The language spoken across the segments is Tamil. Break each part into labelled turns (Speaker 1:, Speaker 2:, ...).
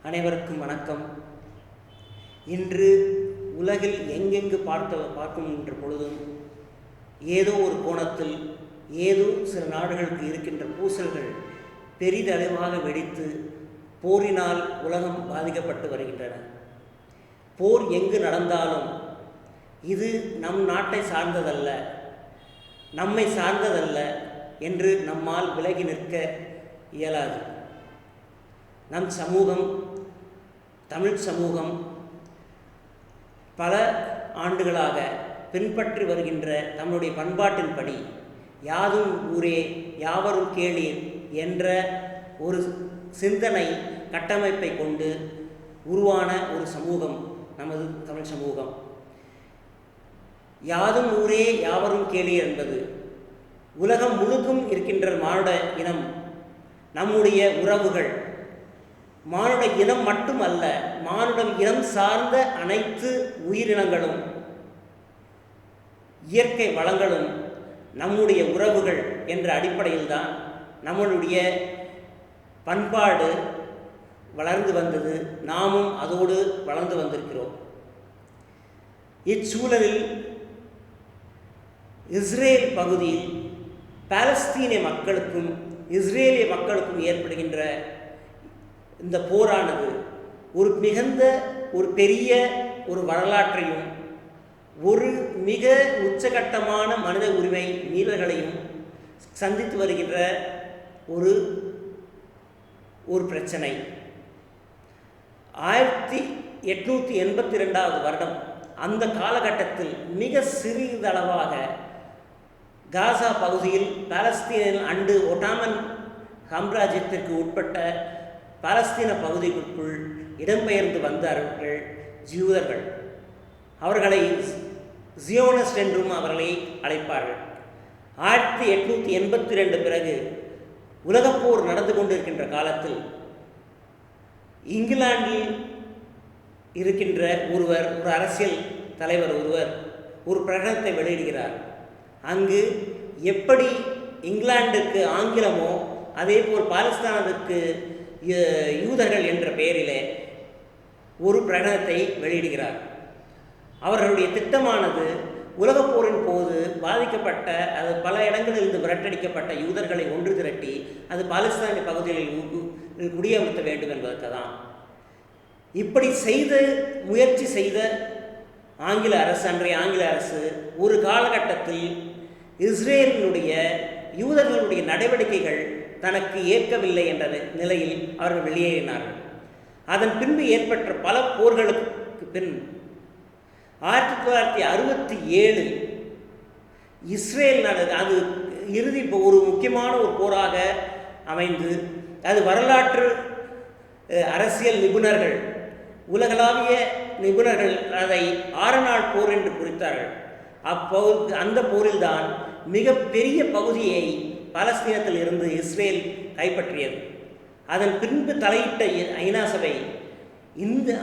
Speaker 1: அனைவருக்கும் வணக்கம். இன்று உலகில் எங்கெங்கு பார்க்கின்ற பொழுதும் ஏதோ ஒரு கோணத்தில் ஏதோ சில நாடுகளுக்கு இருக்கின்ற பூசல்கள் பெரிதளவாக வெடித்து போரினால் உலகம் பாதிக்கப்பட்டு வருகின்றன. போர் எங்கு நடந்தாலும் இது நம் நாட்டை சார்ந்ததல்ல, நம்மை சார்ந்ததல்ல என்று நம்மால் விலகி நிற்க இயலாது. நம் சமூகம், தமிழ் சமூகம் பல ஆண்டுகளாக பின்பற்றி வருகின்ற நம்முடைய பண்பாட்டின்படி யாதும் ஊரே யாவரும் கேளீர் என்ற ஒரு சிந்தனை கட்டமைப்பை கொண்டு உருவான ஒரு சமூகம் நமது தமிழ் சமூகம். யாதும் ஊரே யாவரும் கேளீர் என்பது உலகம் முழுக்கும் இருக்கின்ற மானுட இனம், நம்முடைய உறவுகள், மானுட இனம் மட்டுமல்ல, மானுட இனம் சார்ந்த அனைத்து உயிரினங்களும் இயற்கை வளங்களும் நம்முடைய உறவுகள் என்ற அடிப்படையில்தான் நம்மளுடைய பண்பாடு வளர்ந்து வந்தது. நாமும் அதோடு வளர்ந்து வந்திருக்கிறோம். இச்சூழலில் இஸ்ரேல் பகுதியில் பாலஸ்தீனிய மக்களுக்கும் இஸ்ரேலிய மக்களுக்கும் ஏற்படுகின்ற இந்த போரானது ஒரு மிகுந்த ஒரு பெரிய ஒரு வரலாற்றையும் ஒரு மிக உச்சகட்டமான மனித உரிமை மீறல்களையும் சந்தித்து வருகின்ற ஒரு பிரச்சனை. 1882 வருடம் அந்த காலகட்டத்தில் மிக சிறிதளவாக காசா பகுதியில் பாலஸ்தீனில் அண்டு ஒட்டாமன் சாம்ராஜ்யத்திற்கு உட்பட்ட பாலஸ்தீன பகுதிகளுக்குள் இடம்பெயர்ந்து வந்தார்கள் யூதர்கள். அவர்களை ஜியோனிஸ்ட் என்றும் அவர்களை அழைப்பார்கள். 1882 பிறகு உலகப்போர் நடந்து கொண்டிருக்கின்ற காலத்தில் இங்கிலாந்தில் இருக்கின்ற ஒரு அரசியல் தலைவர் ஒரு பிரகடனத்தை வெளியிடுகிறார். அங்கு எப்படி இங்கிலாந்துக்கு ஆங்கிலமோ அதேபோல் பாலஸ்தீனத்துக்கு யூதர்கள் என்ற பெயரிலே ஒரு பிரகடனத்தை வெளியிடுகிறார். அவர்களுடைய திட்டமானது உலகப்போரின் போது பாதிக்கப்பட்ட அது பல இடங்களிலிருந்து விரட்டடிக்கப்பட்ட யூதர்களை ஒன்று திரட்டி அது பாலஸ்தீன பகுதிகளில் குடியமர்த்த வேண்டும் என்பதற்கு தான். இப்படி முயற்சி செய்த அன்றைய ஆங்கில அரசு ஒரு காலகட்டத்தில் இஸ்ரேலினுடைய யூதர்களுடைய நடவடிக்கைகள் தனக்கு ஏற்கவில்லை என்ற நிலையில் அவர்கள் வெளியேறினார்கள். அதன் பின்பு ஏற்பட்ட பல போர்களுக்கு பின் 1967 இஸ்ரேல் அது இறுதி ஒரு முக்கியமான ஒரு போராக அமைந்து அது வரலாற்று அரசியல் நிபுணர்கள், உலகளாவிய நிபுணர்கள் அதை 6 நாள் போர் என்று குறித்தார்கள். அந்த போரில்தான் மிக பெரிய பகுதியை பாலஸ்தீனத்தில் இருந்து இஸ்ரேல் கைப்பற்றியது. அதன் பின்பு தலையிட்ட ஐநா சபை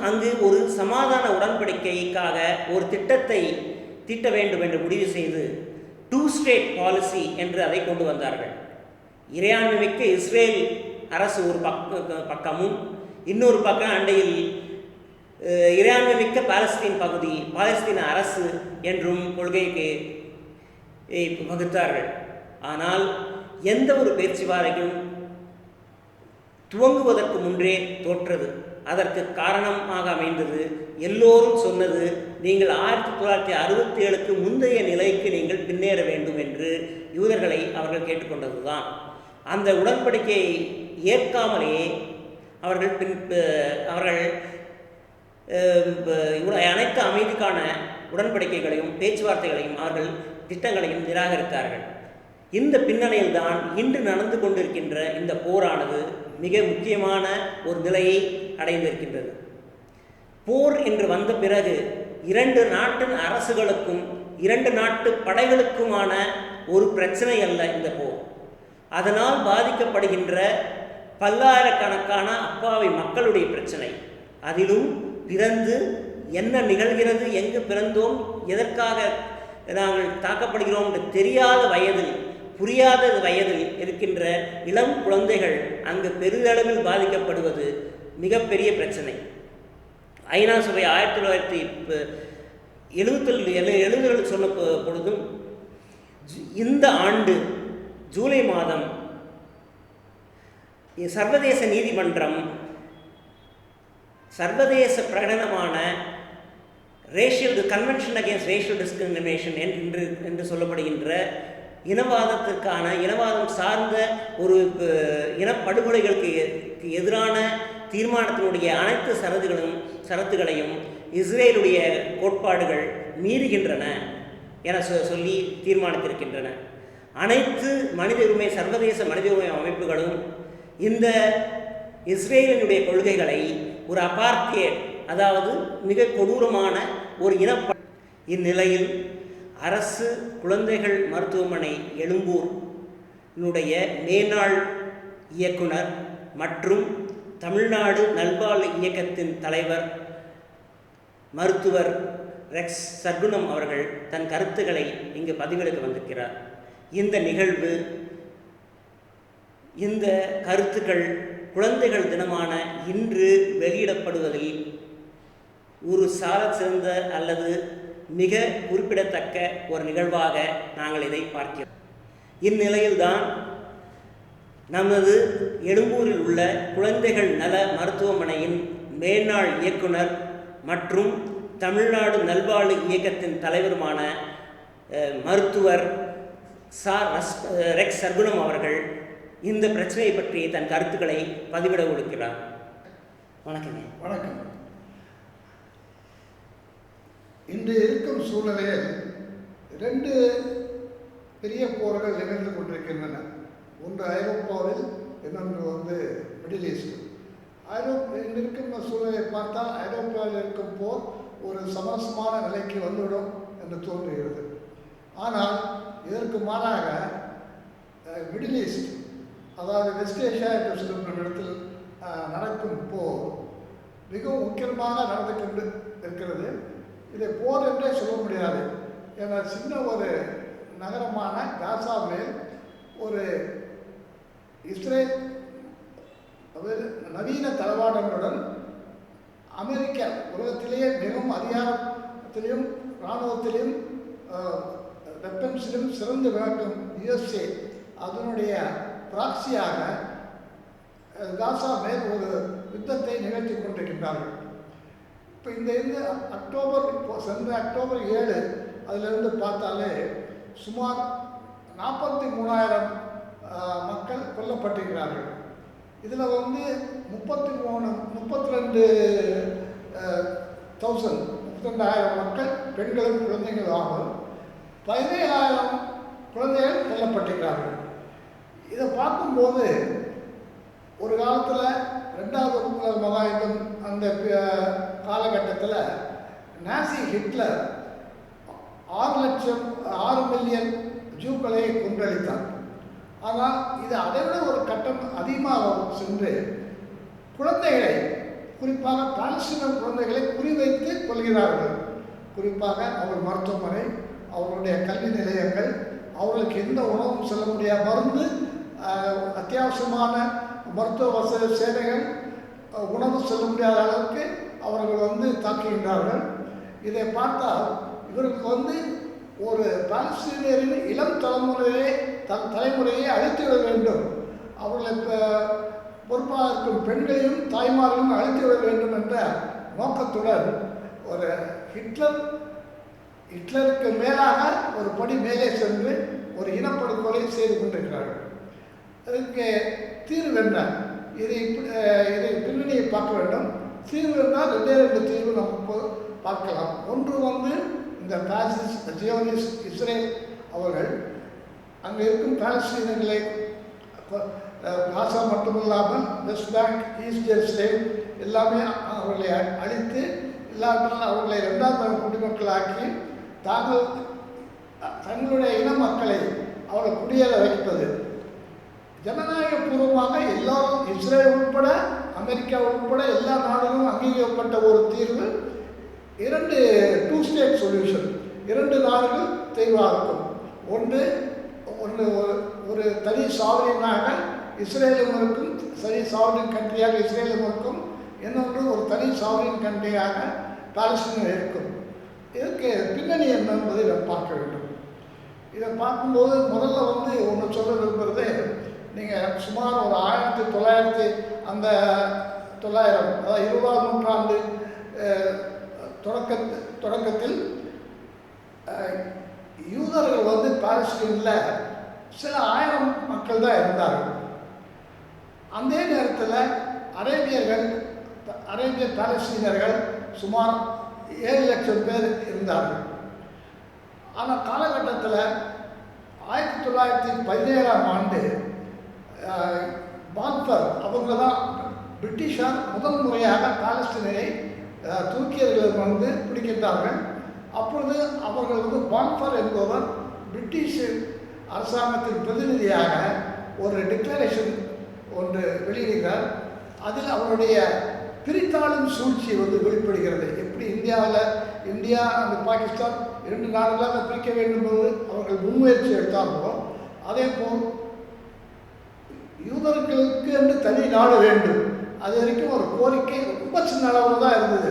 Speaker 1: அங்கு ஒரு சமாதான உடன்படிக்கைக்காக ஒரு திட்டத்தை தீட்ட வேண்டும் என்று முடிவு செய்து 2 ஸ்டேட் பாலிசி என்று அதை கொண்டு வந்தார்கள். இறையாண்மை மிக்க இஸ்ரேல் அரசு ஒரு பக்கமும் இன்னொரு பக்கம் அண்டையில் இறையாண்மை மிக்க பாலஸ்தீன அரசு என்றும் கொள்கைக்கு வகுத்தார்கள். ஆனால் எந்த ஒரு பேச்சுவார்த்தையும் துவங்குவதற்கு முன்றே தோற்றது. அதற்கு காரணமாக அமைந்தது எல்லோரும் சொன்னது, நீங்கள் 1967க்கு முந்தைய நிலைக்கு நீங்கள் பின்னேற வேண்டும் என்று யூதர்களை அவர்கள் கேட்டுக்கொண்டது தான். அந்த உடன்படிக்கையை ஏற்காமலேயே அவர்கள் அனைத்து அமைதிக்கான உடன்படிக்கைகளையும் பேச்சுவார்த்தைகளையும் அவர்கள் திட்டங்களையும் நிராகரித்தார்கள். இந்த பின்னணியில்தான் இன்று நடந்து கொண்டிருக்கின்ற இந்த போரானது மிக முக்கியமான ஒரு நிலையை அடைந்திருக்கின்றது. போர் என்று வந்த பிறகு 2 நாட்டின் அரசுகளுக்கும் 2 நாட்டு படைகளுக்குமான ஒரு பிரச்சனை அல்ல இந்த போர். அதனால் பாதிக்கப்படுகின்ற பல்லாயிரக்கணக்கான அப்பாவி மக்களுடைய பிரச்சனை. அதிலும் பிறந்து என்ன நிகழ்கிறது, எங்கு பிறந்தோம், எதற்காக நாங்கள் தாக்கப்படுகிறோம் என்று தெரியாத வயதில், புரியாத வயதில் இருக்கின்ற இளம் குழந்தைகள் அங்கு பெரிதளவில் பாதிக்கப்படுவது மிகப்பெரிய பிரச்சனை. ஐநா சபை 1970 சொன்ன பொழுதும் இந்த ஆண்டு ஜூலை மாதம் சர்வதேச நீதிமன்றம் சர்வதேச பிரகடனமான கன்வென்ஷன் அகேன்ஸ்ட் ரேஷியல் டிஸ்கிரிமினேஷன் என்று சொல்லப்படுகின்ற இனவாதம் சார்ந்த ஒரு இனப்படுகொலைகளுக்கு எதிரான தீர்மானத்தினுடைய அனைத்து சரத்துகளையும் இஸ்ரேலுடைய கோட்பாடுகள் மீறுகின்றன என சொல்லி தீர்மானித்திருக்கின்றன. அனைத்து சர்வதேச மனித உரிமை அமைப்புகளும் இந்த இஸ்ரேலினுடைய கொள்கைகளை ஒரு அபார்த்தியட், அதாவது மிக கொடூரமான ஒரு இந்நிலையில் அரசு குழந்தைகள் மருத்துவமனை எழும்பூரினுடைய மேனாள் இயக்குனர் மற்றும் தமிழ்நாடு நல்வாழ்வு இயக்கத்தின் தலைவர் மருத்துவர் ரெக்ஸ் சர்க்குணம் அவர்கள் தன் கருத்துக்களை இங்கு பதிவெடுக்க வந்திருக்கிறார். இந்த நிகழ்வு, இந்த கருத்துக்கள் குழந்தைகள் தினமான இன்று வெளியிடப்படுவதில் ஒரு சாலச் சிறந்த அல்லது மிக குறிப்பிடத்தக்க ஒரு நிகழ்வாக நாங்கள் இதை பார்க்கிறோம். இந்நிலையில்தான் நமது எழும்பூரில் உள்ள குழந்தைகள் நல மருத்துவமனையின் மேனாள் இயக்குனர் மற்றும் தமிழ்நாடு நல்வாழ்வு இயக்கத்தின் தலைவருமான மருத்துவர் ரெக்ஸ் சர்க்குணம் அவர்கள் இந்த பிரச்சனையை பற்றி தன் கருத்துக்களை பதிவிட கொடுக்கிறார். வணக்கங்க.
Speaker 2: வணக்கம். இன்று இருக்கும் சூழ்நிலையில் 2 பெரிய போர்கள் நிகழ்ந்து கொண்டிருக்கின்றன. ஒன்று ஐரோப்பாவில், இன்னொன்று மிடில் ஈஸ்ட். இன்று இருக்கும் சூழ்நிலையை பார்த்தால் ஐரோப்பாவில் இருக்கும் போர் ஒரு சமரசமான நிலைக்கு வந்துவிடும் என்று தோன்றுகிறது. ஆனால் இதற்கு மாறாக மிடில் ஈஸ்ட், அதாவது வெஸ்ட் ஏஷியா என்று சொல்லும் இடத்தில் நடக்கும் போர் மிகவும் முக்கியமாக நடந்து கொண்டு இருக்கிறது. இதை போர் என்றே சொல்ல முடியாது. ஏன்னா சின்ன ஒரு நகரமான காசாவில் ஒரு இஸ்ரேல் நவீன தளவாடங்களுடன் அமெரிக்கா, உலகத்திலேயே மிகவும் அதிகாரத்திலையும் இராணுவத்திலையும் வெப்பன்ஸிலும் சிறந்து விளக்கும் USA, அதனுடைய பிராக்சியாக காசா மேல் ஒரு யுத்தத்தை நிகழ்த்தி கொண்டிருக்கின்றார்கள். இப்போ இந்த சென்ற அக்டோபர் 7 அதிலிருந்து பார்த்தாலே சுமார் 43,000 மக்கள் கொல்லப்பட்டிருக்கிறார்கள். இதில் 32,000 மக்கள் பெண்களும் குழந்தைகள் ஆகும். 17,000 குழந்தைகள் கொல்லப்பட்டிருக்கிறார்கள். இதை பார்க்கும்போது ஒரு காலத்தில் 2வது உலக மகாயுத்தம் அந்த காலகட்டத்தில் நாசி ஹிட்லர் 6 மில்லியன் ஜூக்களை கொன்றளித்தார். ஆனால் இது அதைவிட ஒரு கட்டம் அதிகமாக சென்று குழந்தைகளை, குறிப்பாக பாலஸ்தீன குழந்தைகளை குறிவைத்து கொள்கிறார்கள். குறிப்பாக அவர் மருத்துவமனை, அவர்களுடைய கல்வி நிலையங்கள், அவர்களுக்கு எந்த உணவும் செல்ல முடியாத மருந்து, அத்தியாவசியமான மருத்துவ வசதி சேவைகள், உணவு செல்ல முடியாத அளவுக்கு அவர்கள் தாக்குகின்றார்கள். இதை பார்த்தால் இவருக்கு ஒரு பாலஸ்தீனியரின் இளம் தலைமுறையை அழித்துவிட வேண்டும், அவர்களை பொறுப்பாக இருக்கும் பெண்களையும் தாய்மார்களையும் அழித்துவிட வேண்டும் என்ற நோக்கத்துடன் ஒரு ஹிட்லருக்கு மேலாக ஒரு படி மேலே சென்று ஒரு இனப்படுகொலை செய்து கொண்டிருக்கிறார்கள். அதுக்கு தீர்வு என்ன? இதை பின்னணியை பார்க்க வேண்டும். தீர்வு என்றால் 2 தீர்வு நம்ம பார்க்கலாம். ஒன்று இந்த ஜியோனிஸ்ட் இஸ்ரேல் அவர்கள் அங்கே இருக்கும் பாலஸ்தீனர்களை, காசா மட்டுமில்லாமல் வெஸ்ட் பேங்க், ஈஸ்ட் ஜெருசலேம் எல்லாமே அவர்களை அழித்து, இல்லாட்டால் அவர்களை 2வது குடிமக்களாக்கி தங்களுடைய இன மக்களை அவரை குடியேற வைப்பது. ஜனநாயக பூர்வமாக எல்லோரும், இஸ்ரேல் உட்பட அமெரிக்கா உட்பட எல்லா நாடுகளும் அங்கீகரிக்கப்பட்ட ஒரு தீர்வு 2 ஸ்டேட் சொல்யூஷன், 2 நாடுகள் தீர்வாக இருக்கும். ஒன்று ஒரு தனி சாவரியனாக இஸ்ரேலும் இருக்கும், சரி சாவரியன் கண்ட்ரியாக இஸ்ரேலும் இருக்கும். இன்னொன்று ஒரு தனி சாவரின் கண்ட்ரியாக பாலஸ்தீனம் இருக்கும். இதற்கு பின்னணி என்ன என்பதை நாம் பார்க்க வேண்டும். இதை பார்க்கும்போது முதல்ல ஒன்று சொல்ல விரும்புகிறது, நீங்கள் சுமார் ஒரு 1900 அந்த 900 அதாவது 20ஆம் நூற்றாண்டு தொடக்கத்தில் யூதர்கள் பாலஸ்தீனில் சில 1000 மக்கள் தான் இருந்தார்கள். அந்த நேரத்தில் அரேபிய பாலஸ்தீனர்கள் சுமார் 7 லட்சம் பேர் இருந்தார்கள். ஆனால் காலகட்டத்தில் 1917ஆம் ஆண்டு பால்ஃபர் அவங்க தான் பிரிட்டிஷார் முதல் முறையாக பாலஸ்தீனை துருக்கியர்களிடம் பிடிக்கின்றார்கள். அப்பொழுது அவர்கள் பால்ஃபர் என்பவர் பிரிட்டிஷ் அரசாங்கத்தின் பிரதிநிதியாக ஒரு டிக்ளரேஷன் ஒன்று வெளியிடுகிறார். அதில் அவருடைய பிரித்தாளும் சூழ்ச்சி வெளிப்படுகிறது. எப்படி இந்தியா அந்த பாகிஸ்தான் 2 நாடுகளாக பிரிக்க வேண்டும் என்று அவர்கள் முன்முயற்சி எடுத்தார்களோ, அதே போல் யூதர்களுக்கு என்று தனி நாடு வேண்டும். அது வரைக்கும் ஒரு கோரிக்கை ரொம்ப சின்ன அளவில் தான் இருந்தது.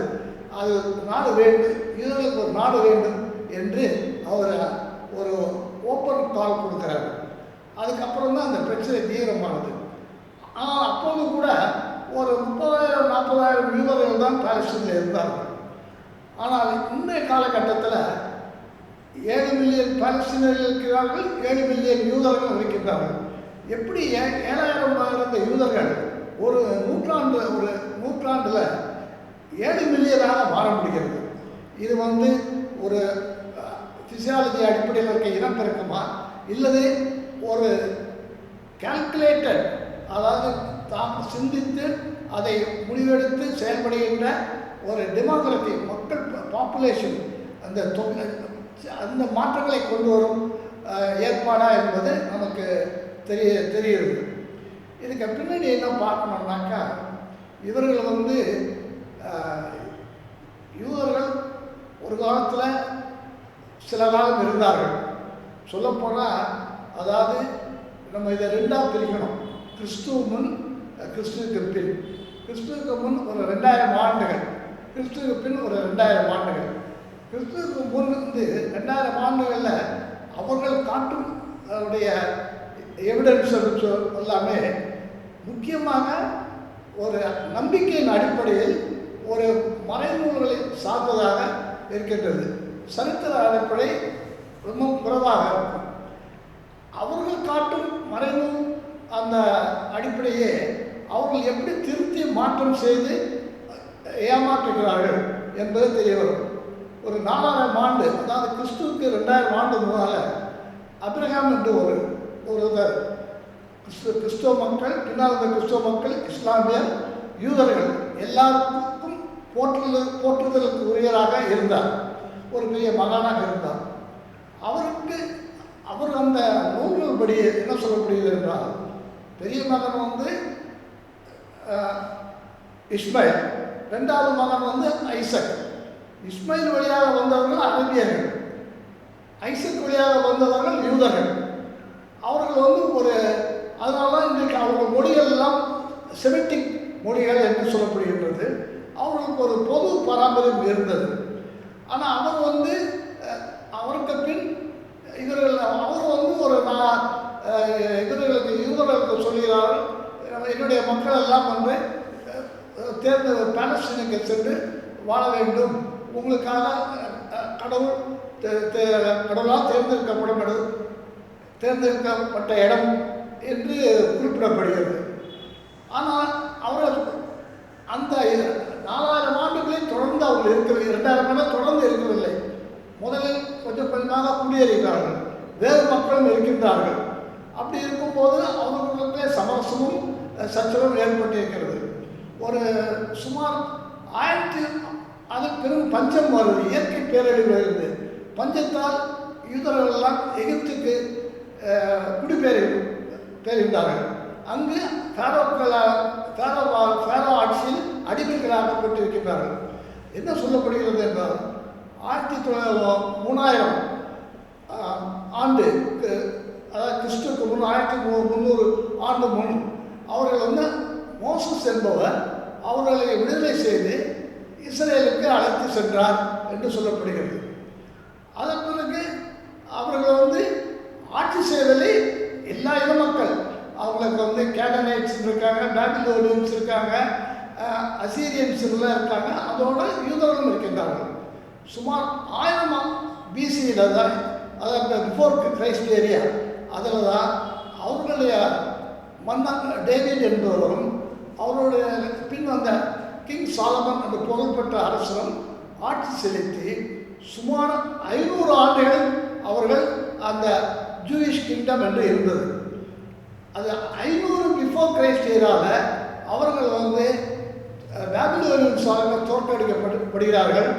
Speaker 2: அது நாடு வேண்டும், யூதர்களுக்கு ஒரு நாடு வேண்டும் என்று அவர் ஒரு ஓப்பன் கால் கொடுக்குறாரு. அதுக்கப்புறம் தான் அந்த பிரச்சனை தீவிரமானது. ஆனால் அப்போது கூட ஒரு 30,000-40,000 யூதர்கள் தான் பாலஸ்தீனில் இருந்தார்கள். ஆனால் இன்றைய காலகட்டத்தில் 7 மில்லியன் பாலஸ்தீனர்கள் இருக்கிறார்கள், 7 மில்லியன் யூதர்கள் இருக்கின்றார்கள். எப்படி 7,000 இருந்த யூதர்கள் ஒரு நூற்றாண்டில் 7 மில்லியனாக மாற முடிகிறது? இது ஒரு ஃபிசியாலஜி அடிப்படையில் இருக்க இனப்பெருக்கமா, இல்லது ஒரு கால்குலேட்டட், அதாவது தாம் சிந்தித்து அதை முடிவெடுத்து செயல்படுகின்ற ஒரு டெமோக்ரஸி, மக்கள் பாப்புலேஷன் அந்த மாற்றங்களை கொண்டு வரும் ஏற்பாடா என்பது நமக்கு தெரியுது. இதுக்கு பின்னாடி என்ன பார்க்கணும்னாக்கா, இவர்கள் யூதர்கள் ஒரு காலத்தில் சில காலம் இருந்தார்கள். சொல்லப்போனால் அதாவது நம்ம இதை 2ஆக பிரிக்கணும். கிறிஸ்துவ முன், கிறிஸ்துவுக்கு பின். கிறிஸ்துவுக்கு முன் ஒரு 2000 ஆண்டுகள், கிறிஸ்துவுக்கு பின் ஒரு 2000 ஆண்டுகள். கிறிஸ்துவுக்கு முன் 2000 ஆண்டுகளில் அவர்கள் காட்டும் அவருடைய எவிடன்ஸ் எல்லாமே முக்கியமாக ஒரு நம்பிக்கையின் அடிப்படையில் ஒரு மறைநூல்களை சார்ந்ததாக இருக்கின்றது. சரித்திர அடிப்படை ரொம்ப குறைவாக இருக்கும். அவர்கள் காட்டும் மறைநூல் அந்த அடிப்படையே அவர்கள் எப்படி திருத்தி மாற்றம் செய்து ஏமாற்றுகிறார்கள் என்பது தெரிய வரும். ஒரு 4000 ஆண்டு, அதாவது கிறிஸ்துவுக்கு 2000 ஆண்டு முன்னால் அப்ரஹாம் என்று ஒருவர் கிறிஸ்துவ மக்கள், பின்னால் இருந்த கிறிஸ்துவ மக்கள், இஸ்லாமியர், யூதர்கள் எல்லாருக்கும் போற்றுதலுக்கு உரியராக இருந்தார். ஒரு பெரிய மகானாக இருந்தார். அவர் அந்த நூல்கள் படி என்ன சொல்லப்படுகிறது என்றால், பெரிய மகன் இஸ்மாயில், 2வது மகன் ஐசக். இஸ்மாயில் வழியாக வந்தவர்கள் அரேபியர்கள், ஐசக் வழியாக வந்தவர்கள் யூதர்கள். அவர்கள் அதனால தான் இன்றைக்கு அவர்கள் மொழிகள் எல்லாம் செமிட்டிக் மொழிகள் என்று சொல்லப்படுகின்றது. அவர்களுக்கு ஒரு பொது பாரம்பரியம் இருந்தது. ஆனால் அவருக்கு பின் அவர் ஒரு இவர்களுக்கு யூதர்களுக்கு சொல்கிறார்கள், என்னுடைய மக்கள் எல்லாம் பாலஸ்தீனுக்கு சென்று வாழ வேண்டும், உங்களுக்காக கடவுளால் தேர்ந்தெடுக்கப்பட்ட இடம் என்று குறிப்பிடப்படுகிறது. ஆனால் அவர்கள் அந்த 4000 ஆண்டுகளில் தொடர்ந்து அவர்கள் இருக்கவில்லை. 2000 ஆண்டு தொடர்ந்து இருக்கவில்லை. முதலில் கொஞ்சம் கொஞ்சமாக குடியேறுகிறார்கள், வேறு மக்களும் இருக்கின்றார்கள். அப்படி இருக்கும்போது அவர்களுக்கு சமரசமும் சச்சரவும் ஏற்பட்டிருக்கிறது. ஒரு சுமார் அது பெரும் பஞ்சம் வருது, இயற்கை பேரழிவு வருது. பஞ்சத்தால் யூதர்கள் எல்லாம் எகிப்துக்கு குடிபெயர்ந்தார்கள். அங்கு ஃபேரோ ஆட்சியில் அடிமைகளாக்கப்பட்டிருக்கிறார்கள். என்ன சொல்லப்படுகிறது என்றால், 3000 ஆண்டு, அதாவது கிறிஸ்துவுக்கு முன் 1300 ஆண்டு முன் அவர்கள் மோசஸ் என்பவர் அவர்களை விடுதலை செய்து இஸ்ரேலுக்கு அழைத்து சென்றார் என்று சொல்லப்படுகிறது. அதன் பிறகு அவர்கள் வந்து ஆட்சி செய்வதில் எல்லா இன மக்கள், அவங்களுக்கு வந்து கேனனைட்ஸ் இருக்காங்க, பாபிலோனியன்ஸ் இருக்காங்க, அசீரியன்ஸ் எல்லாம் இருக்காங்க, அதோட யூதர்களும் இருக்கின்றார்கள். சுமார் 1000 BC-யில் தான், அதாவது பிஃபோர் கிரைஸ்ட் ஏரியா, அதில் தான் அவர்களுடைய மன்னன் டேவிட் என்பவரும் அவருடைய பின் வந்த கிங் சாலமன் என்று புகழ்பெற்ற அரசரும் ஆட்சி செலுத்தி சுமார் 500 ஆண்டுகள் அவர்கள் அந்த ஜூயிஷ் கிங்டம் என்று இருந்தது. அது 500 பிஃபோர் கிரைஸ்ட் ஏரியாவில் அவர்கள் வந்து பாபிலோனியன்ஸால் தோற்கடிக்கப்படுகிறார்கள்.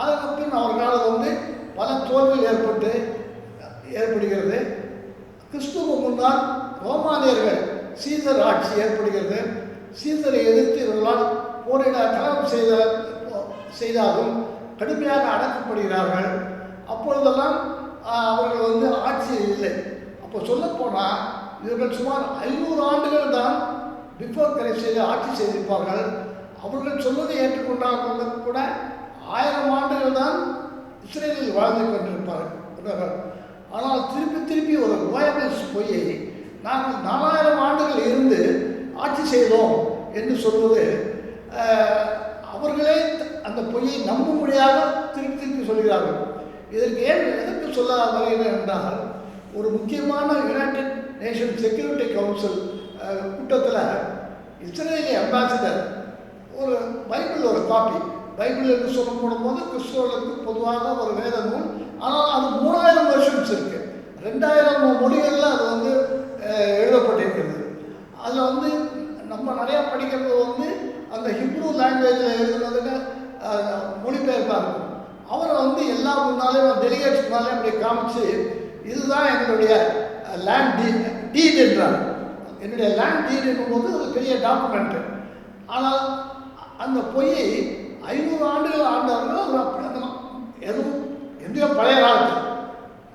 Speaker 2: அதற்கு பின் அவர்களால் வந்து பல தோல்விகள் ஏற்படுகிறது. கிறிஸ்துவ முன்னால் ரோமானியர்கள் சீசர் ஆட்சி ஏற்படுகிறது. சீசரை எதிர்த்து இவர்களால் போரிட கலகம் செய்தாலும் கடுமையாக அடக்கப்படுகிறார்கள். அப்பொழுதெல்லாம் அவர்கள் வந்து ஆட்சியில் இல்லை. அப்போ சொல்லப்போனால் இவர்கள் சுமார் 500 ஆண்டுகள் தான் பிஃபோர் கிரைஸ்ட் ஆட்சி செய்திருப்பார்கள். அவர்கள் சொல்வதை ஏற்றுக்கொண்டால் கூட 1000 ஆண்டுகள் தான் இஸ்ரேலில் வாழ்ந்து கொண்டிருப்பார்கள். ஆனால் திருப்பி ஒரு லோயபிள்ஸ் போய் நாங்கள் 4000 ஆண்டுகள் இருந்து ஆட்சி செய்தோம் என்று சொல்வது அவர்களே அந்த பொய்யை நம்பும்படியாக திருப்பி சொல்கிறார்கள். இதற்கு எதற்கு சொல்ல வருகிறேன் என்றால், ஒரு முக்கியமான யுனைடெட் நேஷன் செக்யூரிட்டி கவுன்சில் கூட்டத்தில் இஸ்ரேலிய அம்பாசிடர் ஒரு பைபிள், ஒரு காப்பி பைபிள் என்று சொல்லப்படும் போது கிறிஸ்தவர்களுக்கு பொதுவாக ஒரு வேத நூல், ஆனால் அது 3000 வெர்ஷன்ஸ் இருக்குது, 2000 மொழிகளில் அது வந்து எழுதப்பட்டிருக்கிறது. அதில் வந்து நம்ம நிறையா படிக்கிறது வந்து அந்த ஹிப்ரூ லாங்குவேஜில் எழுதுனதுக்கு மொழிபெயர்ப்பாக இருக்கும். அவரை வந்து எல்லா முன்னாலேயும் டெலிகேட்ஸ் முன்னாலே அப்படி காமிச்சு, இதுதான் எங்களுடைய லேண்ட் டீட் என்றார். என்னுடைய லேண்ட் டீட் என்னும்போது அது பெரிய டாக்குமெண்ட்டு. ஆனால் அந்த பொய்யை 500 ஆண்டுகள் ஆண்டவர்கள் அவர் அப்படி அந்த எதுவும் எந்தையோ பழைய காலத்து.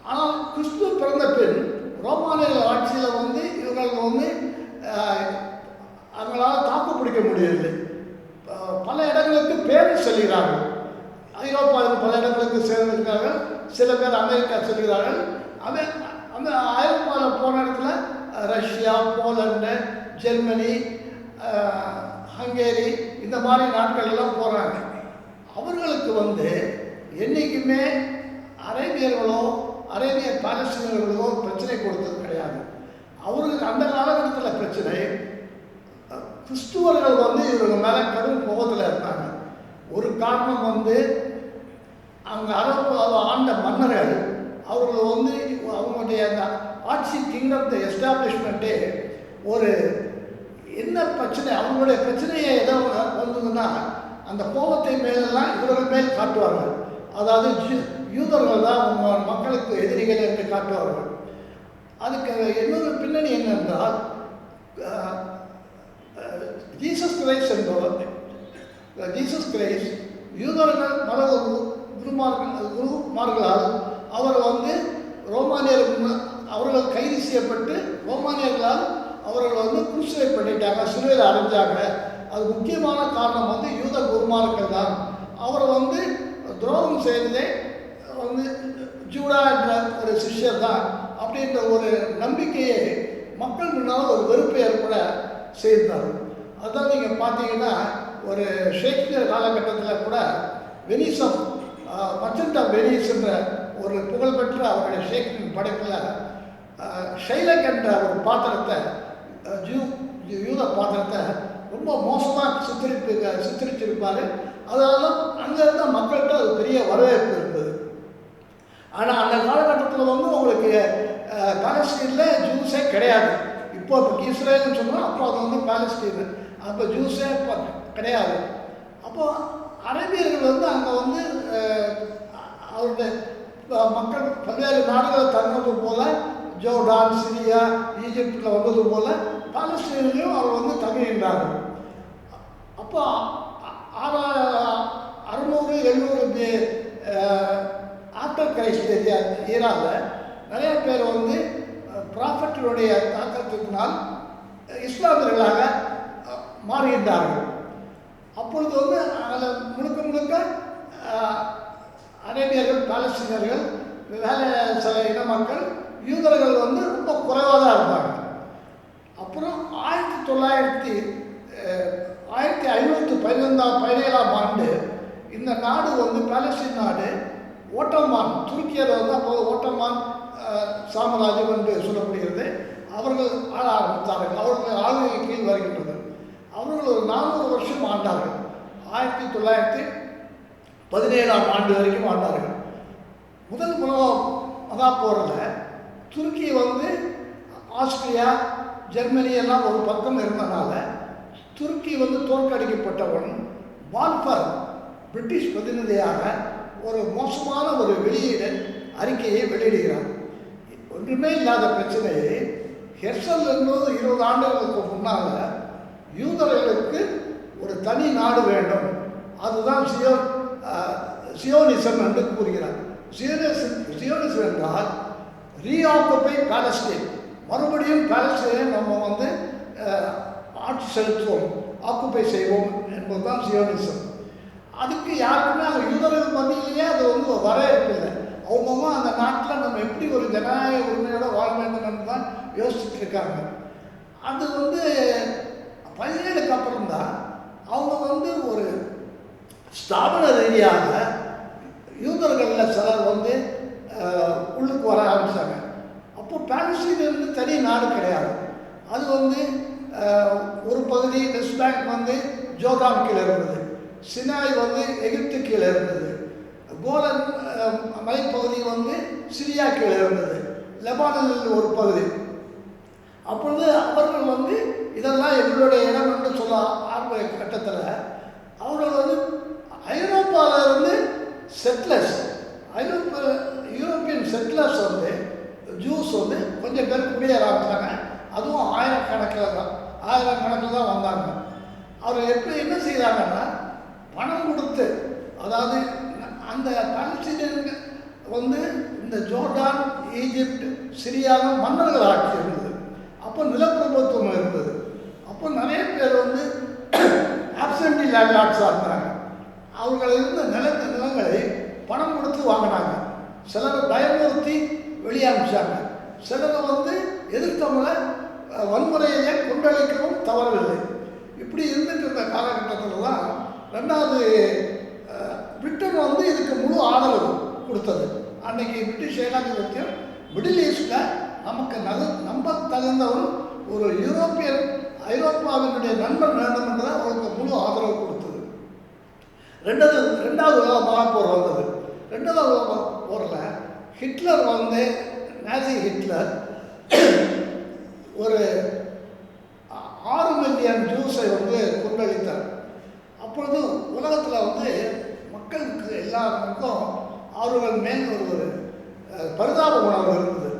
Speaker 2: ஆனால் கிறிஸ்துவ பிறந்த பின் ரோமானிய ஆட்சியில் வந்து இவர்கள் வந்து அவங்களால் தாக்கு பிடிக்க முடியவில்லை. பல இடங்களுக்கு பேர் செல்கிறார்கள். ஐரோப்பாவில் பல இடங்களுக்கு சேர்ந்திருக்கார்கள். சில பேர் அமெரிக்கா செல்கிறார்கள். அந்த ஐரோப்பாவில் போன இடத்துல ரஷ்யா, போலண்டு, ஜெர்மனி, ஹங்கேரி இந்த மாதிரி நாட்கள் எல்லாம் போகிறாங்க. அவர்களுக்கு வந்து என்றைக்குமே அரேபியர்களோ அரேபிய பாலஸ்தீனர்களோ பிரச்சனை கொடுத்தது கிடையாது. அவர்களுக்கு அந்த காலகட்டத்தில் பிரச்சனை, கிறிஸ்துவர்கள் வந்து இவங்க மேலே கடும் கோபத்தில் இருந்தாங்க. ஒரு காரணம் வந்து அவங்க அரபு ஆண்ட மன்னர்கள் அவர்கள் வந்து அவங்களுடைய அந்த ஆட்சி கிங்டம் எஸ்டாப்ளிஷ்மெண்ட்டே ஒரு என்ன பிரச்சனை, அவங்களுடைய பிரச்சனையை ஏதோ வந்ததுன்னா அந்த கோபத்தை மேலெல்லாம் இவர்கள் மேல் காட்டுவார்கள். அதாவது யூதர்கள் தான் அவங்க மக்களுக்கு எதிரிகள் என்று காட்டுவார்கள். அதுக்கு இன்னொரு பின்னணி என்னென்றால், ஜீசஸ் கிரைஸ்ட் யூதர்கள் மத குருமார்களால் அவர் வந்து அவர்கள் கைது செய்யப்பட்டு ரோமானியர்களால் அவர்கள் வந்து குருசிலை பண்ணிட்டாங்க, சிலுவையில் அடைஞ்சாங்க. அது முக்கியமான காரணம் வந்து யூத குருமார்கள் தான். அவரை வந்து துரோகம் செய்ததே வந்து ஜூடா என்ற ஒரு சிஷ்யர் தான் அப்படின்ற ஒரு நம்பிக்கையை மக்கள் முன்னால் ஒரு வெறுப்பை ஏற்பட செய்தார்கள். அதான் நீங்கள் பார்த்தீங்கன்னா ஒரு ஷேக்ஸ்பியர் காலகட்டத்தில் கூட வெனிஸ் மர்ச்சன்ட் ஆஃப் வெனிஸ் என்ற ஒரு புகழ்பெற்ற அவருடைய ஷேக்ஸ்பியர் படைப்பில் ஷைலக் என்ற ஒரு பாத்திரத்தை, யூத பாத்திரத்தை ரொம்ப மோசமாக சித்தரிச்சிருப்பார். அதனால அங்கே இருந்த மக்கள்கிட்ட அது பெரிய வரவேற்பு இருந்தது. ஆனால் அந்த காலகட்டத்தில் வந்து உங்களுக்கு பாலஸ்தீனில் ஜூஸே கிடையாது. இப்போ இஸ்ரேல்னு சொன்னால் அப்போ அது வந்து பாலஸ்தீன், அப்போ ஜூஸே கிடையாது. அப்போது அரேபியர்கள் வந்து அங்கே வந்து அவருடைய மக்கள் பல்வேறு நாடுகளை தங்கினது போல், ஜோர்டான், சிரியா, ஈஜிப்டில் வந்தது போல் பாலஸ்தீனிலையும் அவர் வந்து தங்குகின்றார்கள். அப்போ 600-700 ஆஃப்டர் கிரைஸ்ட் ஈராவில் நிறைய பேர் வந்து ப்ராஃபட்டினுடைய தாக்கத்தினால் இஸ்லாமியர்களாக மாறுகின்றார்கள். அப்பொழுது வந்து அதில் முழுக்க முழுக்க அரேபியர்கள், பாலஸ்தீனர்கள், வேலை சில இன மக்கள், யூதர்கள் வந்து ரொம்ப குறைவாக தான் இருந்தாங்க. அப்புறம் 1517ஆம் ஆண்டு இந்த நாடு வந்து பாலஸ்தீன் நாடு ஓட்டோமான், துருக்கியர் வந்து அப்போது ஓட்டோமான் சாம்ராஜ்யம் என்று சொல்லப்படுகிறது, அவர்கள் ஆள ஆரம்பித்தார்கள். அவர்கள் ஆளுகை கீழ் வருகின்றது. அவர்கள் ஒரு 400 வருஷம் ஆண்டார்கள். 1917ஆம் ஆண்டு வரைக்கும் ஆண்டார்கள். முதல் மகாப்போரில் துருக்கி வந்து ஆஸ்திரியா, ஜெர்மனி எல்லாம் ஒரு பக்கம் இருந்தனால துருக்கி வந்து தோற்கடிக்கப்பட்டவன் பால்ஃபர் பிரிட்டிஷ் பிரதிநிதியாக ஒரு மோசமான ஒரு அறிக்கையை வெளியிடுகிறார். ஒன்றுமே இல்லாத பிரச்சனையை ஹெர்சல் என்பது 20 ஆண்டுகளுக்கு முன்னால் யூதர்களுக்கு ஒரு தனி நாடு வேண்டும், அதுதான் சியோனிசம் என்று கூறுகிறார். சியோனிசம் என்றால் ரீஆக்குபை பாலஸ்தீன், மறுபடியும் பாலஸ்தீனை நம்ம வந்து ஆட்சி செலுத்துவோம், ஆக்குப்பை செய்வோம் என்பதுதான் சியோனிசம். அதுக்கு யாருக்குமே அந்த யூதர்கள் மத்தியிலேயே அது வந்து வரவேற்பில்லை. அவங்கவுங்க அந்த நாட்டில் நம்ம எப்படி ஒரு ஜனநாயக உரிமையோட வாழ வேண்டும் என்று தான் யோசிச்சுட்டு இருக்காங்க. அது வந்து 17க்கு அப்புறம் தான் அவங்க வந்து ஒரு ஸ்தாபன ரீதியாக யூதர்களில் சிலர் வந்து உள்ளுக்கு வர ஆரம்பித்தாங்க. அப்போ பாலஸ்தீன் வந்து தனி நாடு கிடையாது. அது வந்து ஒரு பகுதி வெஸ்ட் பேங்க் வந்து ஜோர்டான் கீழே இருந்தது, சினாய் வந்து எகிப்து கீழே இருந்தது, கோலன் மலைப்பகுதி வந்து சிரியா கீழே இருந்தது, லெபானனில் ஒரு பகுதி. அப்பொழுது அவர்கள் வந்து இதெல்லாம் எங்களுடைய இடம் என்று சொல்ல ஆரம்ப கட்டத்தில் அவர்கள் வந்து ஐரோப்பாவில் இருந்து செட்டிலர்ஸ், யூரோப்பியன் செட்டிலர்ஸ் வந்து ஜூஸ் வந்து கொஞ்சம் பேர் குடியேற ஆரம்பித்தாங்க. அதுவும் ஆயிரக்கணக்கில் தான் வந்தாங்க. அவர் என்ன செய்கிறாங்கன்னா பணம் கொடுத்து, அதாவது அந்த பாலஸ்தீனியர்கள் வந்து இந்த ஜோர்டான், ஈஜிப்ட், சிரியாவில் மன்னர்கள் ஆட்சி இருந்தது. அப்போ நிலப்பிரபுத்துவம் இருந்தது. அப்போ நிறைய பேர் வந்து ஆப்சென்டி லேண்ட்லார்ட்ஸாக இருந்தாங்க. அவர்கள் இருந்த நிலங்களை பணம் கொடுத்து வாங்கினாங்க. சிலரை பயமுறுத்தி வெளியே அனுப்பிச்சாங்க. சிலரை வந்து எதிர்த்தவங்களை வன்முறையை கொண்டளிக்கவும் தவறவில்லை. இப்படி இருந்துட்டு இருந்த காலகட்டத்தில் தான் ரெண்டாவது பிரிட்டன் வந்து இதுக்கு முழு ஆதரவு கொடுத்தது. அன்னைக்கு பிரிட்டிஷ் ஏகாதிபத்தியம் மிடில் ஈஸ்டில் நமக்கு நம்ப தகுந்தவன் ஒரு ஐரோப்பாவினுடைய நண்பன் வேண்டும் என்றால் அவருக்கு முழு ஆதரவு கொடுத்தது. ரெண்டாவது உலக மகாப்போர் வந்தது. ரெண்டாவது உலக போரில் ஹிட்லர் வந்து நாசி ஹிட்லர் ஒரு 6 மில்லியன் ஜூஸை வந்து கொண்டளித்தார். அப்பொழுது உலகத்தில் வந்து மக்களுக்கு எல்லாருக்கும் அவர்கள் மேல் ஒரு பரிதாப உணர்வு இருந்தது.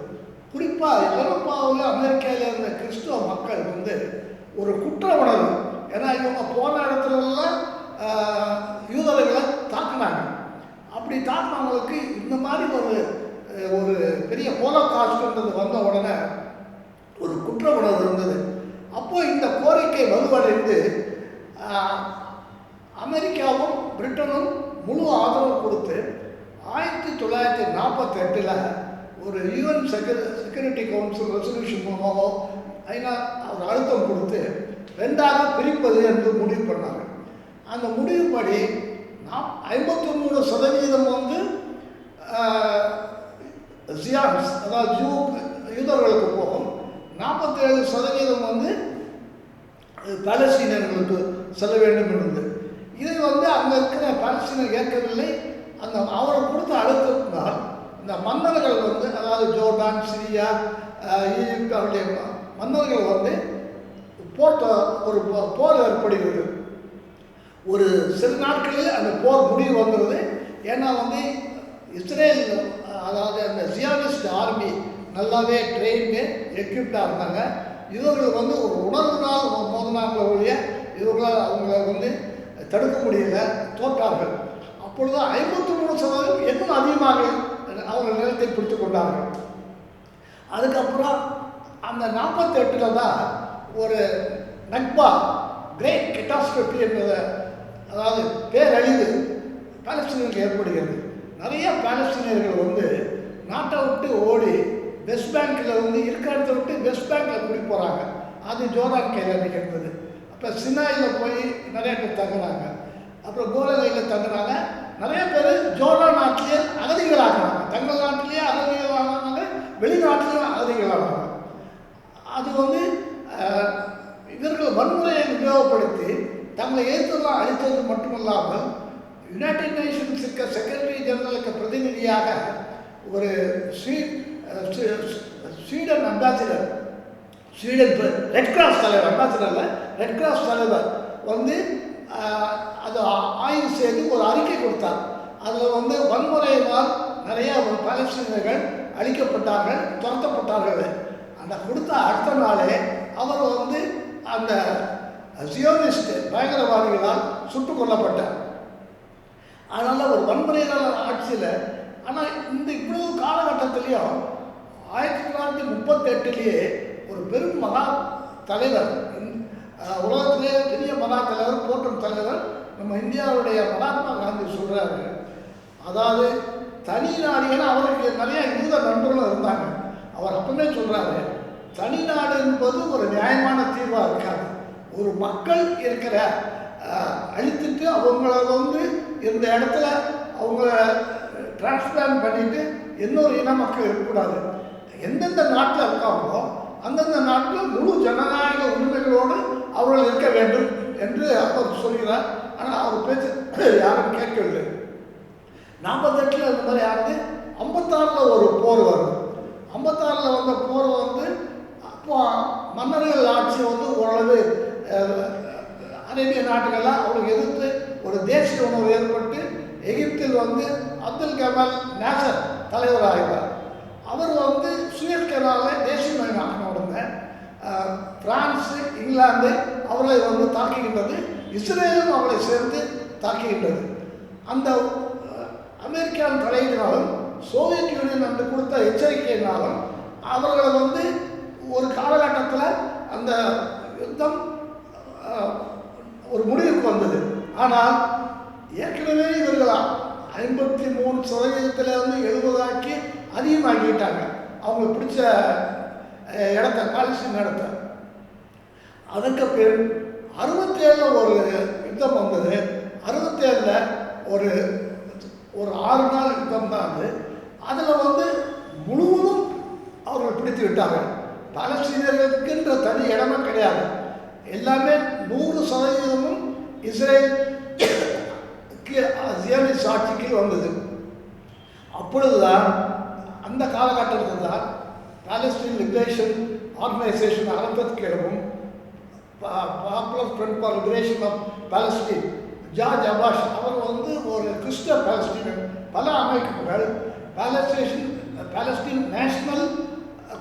Speaker 2: குறிப்பாக ஐரோப்பாவில், அமெரிக்காவில் இருந்த கிறிஸ்துவ மக்கள் வந்து ஒரு குற்ற உணர்வு. ஏன்னா இவங்க போன இடத்துலலாம் யூதர்களை தாக்குனாங்க. அப்படி தாக்குனவங்களுக்கு இந்த மாதிரி ஒரு பெரிய ஹோலோகாஸ்ட்ன்றது வந்த உடனே ஒரு குற்ற உணர்வு இருந்தது. அப்போ இந்த கோரிக்கை வலுவடைந்து அமெரிக்காவும் பிரிட்டனும் முழு ஆதரவு கொடுத்து 1948 ஒரு யுஎன் செக்யூரிட்டி கவுன்சில் ரெசல்யூஷன் மூலமாக அவர் அழுத்தம் கொடுத்து 2ஆக பிரிப்பது என்று முடிவு பண்ணாங்க. அந்த முடிவுப்படி 53% வந்து ஜியான்ஸ், அதாவது யூதர்களுக்கு போகும், 47% வந்து பாலஸ்தீனியர்களுக்கு செல்ல வேண்டும் இருந்தது. இதை வந்து அங்கே இருக்கிற பாலஸ்தீனர் ஏற்கவில்லை. அந்த அவரை கொடுத்த அழுத்தத்தினால் இந்த மன்னர்கள் வந்து, அதாவது ஜோர்டான், சிரியா, ஈஜிப்ட் அவருடைய மன்னர்கள் வந்து போர் ஏற்படுகிறது. ஒரு சில நாட்களில் அந்த போர் முடிவு வந்துடுது. ஏன்னா வந்து இஸ்ரேல், அதாவது அந்த ஜியானிஸ்ட் ஆர்மி நல்லாவே ட்ரெயின்டு எக்யூப்டாக இருந்தாங்க. இவர்கள் வந்து ஒரு உணர்வுனால் மோதினாங்க ஒழிய இவர்களால் அவங்கள வந்து தடுக்க முடியல, தோற்றார்கள். அப்பொழுது 53% இன்னும் அதிகமாக அவங்க நிலத்தை பிடித்து கொண்டார்கள். அதுக்கப்புறம் அந்த 48 தான் ஒரு நக்பா, கிரேட் கெட்டாஸ்ட்ரோஃபி என்பதை அதாவது பேரழிவு பாலஸ்தீனர்களுக்கு ஏற்படுகிறது. நிறைய பாலஸ்தீனியர்கள் வந்து நாட்டை விட்டு ஓடி வெஸ்ட் பேங்கில் வந்து இருக்கிற இடத்த விட்டு வெஸ்ட் பேங்கில் குடி போகிறாங்க. அது ஜோர்டான் கையில் நிற்கிறது. அப்போ சினாயில் போய் நிறைய பேர் தங்குறாங்க. அப்புறம் கோலகையில் தங்குறாங்க. நிறைய பேர் ஜோர்டான் நாட்டிலேயே அகதிகளாகிறாங்க. தங்கள் நாட்டிலேயே அகதிகளாகிறாங்க, வெளிநாட்டிலேயும் அகதிகளாகிறாங்க. அது வந்து இவர்கள் வன்முறையை உபயோகப்படுத்தி தங்களை ஏற்றெல்லாம் அளித்தது மட்டுமல்லாமல் யுனைடெட் நேஷன்ஸுக்கு செக்ரட்டரி ஜெனரலுக்கு பிரதிநிதியாக ஒரு Sweden ambassador, Sweden red cross தலைவர், அம்பாசிடரில் ரெட் கிராஸ் தலைவர் வந்து அதை ஆய்வு செய்து ஒரு அறிக்கை கொடுத்தார். அதில் வந்து வன்முறையினால் நிறைய பாலஸ்தீனர்கள் அழிக்கப்பட்டார்கள், துரத்தப்பட்டார்கள். அந்த கொடுத்த அடுத்த நாளே அவர் வந்து அந்த ஜியோனிஸ்ட் பயங்கரவாதிகளால் சுட்டுக் கொல்லப்பட்டார். அதனால் ஒரு வன்முறையினால் ஆட்சியில். ஆனால் இந்த இவ்வளவு காலகட்டத்திலையும் 1938 ஒரு பெரும் மகா தலைவர், உலகத்திலே பெரிய மகா தலைவர், போற்றும் தலைவர் நம்ம இந்தியாவுடைய மகாத்மா காந்தி சொல்கிறாரு. அதாவது தனி நாடுன்னு அவருக்கு நிறைய யூத நண்பர்களும் இருந்தாங்க. அவர் அப்பவுமே சொல்கிறாரு, தனி நாடு என்பது ஒரு நியாயமான தீர்வாக இருக்காது. ஒரு மக்கள் இருக்கிற அழித்துட்டு அவங்கள வந்து இந்த இடத்துல அவங்கள டிரான்ஸ்பிளான்ட் பண்ணிட்டு இன்னொரு இன மக்கள் இருக்கக்கூடாது. எந்தெந்த நாட்டில் இருக்காங்களோ அந்தந்த நாட்டில் முழு ஜனநாயக உரிமைகளோடு அவர்கள் இருக்க வேண்டும் என்று அவர் சொல்கிறார். ஆனால் அவர் பேச்சு யாரும் கேட்கவில்லை. 48 இந்த மாதிரி ஆகுது. 56 ஒரு போர் வரும். 56 வந்த போர் வந்து அப்போ மன்னர்கள் ஆட்சி வந்து ஓரளவு அரேபிய நாட்டுகள்லாம் அவருக்கு எதிர்த்து ஒரு தேசிய உணர்வு ஏற்பட்டு எகிப்தில் வந்து அப்துல் கமால் நாசர் தலைவராகிறார். அவர் வந்து சுயஸ் கனாலில் தேசியமயமாக்கின உடனே பிரான்ஸு, இங்கிலாந்து அவர்களை வந்து தாக்குகின்றது. இஸ்ரேலும் அவளை சேர்ந்து தாக்குகின்றது. அந்த அமெரிக்காவின் தலையினாலும் சோவியத் யூனியன் என்று கொடுத்த எச்சரிக்கையினாலும் அவர்களை வந்து ஒரு காலகட்டத்தில் அந்த யுத்தம் ஒரு முடிவுக்கு வந்தது. ஆனால் ஏற்கனவே இவர்கள் 53% வந்து 70 ஆக்கி அதிகமாக்கிட்டாங்க. அவங்க பிடிச்ச இடத்த, பாலஸ்தீன் இடத்த. அதுக்கு பிறகு 67 ஒரு யுத்தம் வந்தது. 67 ஒரு 6 நாள் யுத்தம் தான் அது. அதில் வந்து முழுவதும் அவர்கள் பிடித்து விட்டார்கள். பாலஸ்தீனியர்களுக்குன்ற தனி இடமே கிடையாது. எல்லாமே 100% இஸ்ரேல் ஜியோனிஸ்ட் ஆட்சிக்கு வந்தது. அப்பொழுதுதான் அந்த காலகட்டத்தில் தான் பாலஸ்தீன் லிபரேஷன் ஆர்கனைசேஷன் ஆரம்பத்துக்கு இடமும் popular front for liberation of Palestine George Habash அவர் வந்து ஒரு கிறிஸ்தவ பாலஸ்தீனர். பல அமைப்புகள் பாலஸ்தீன் நேஷனல்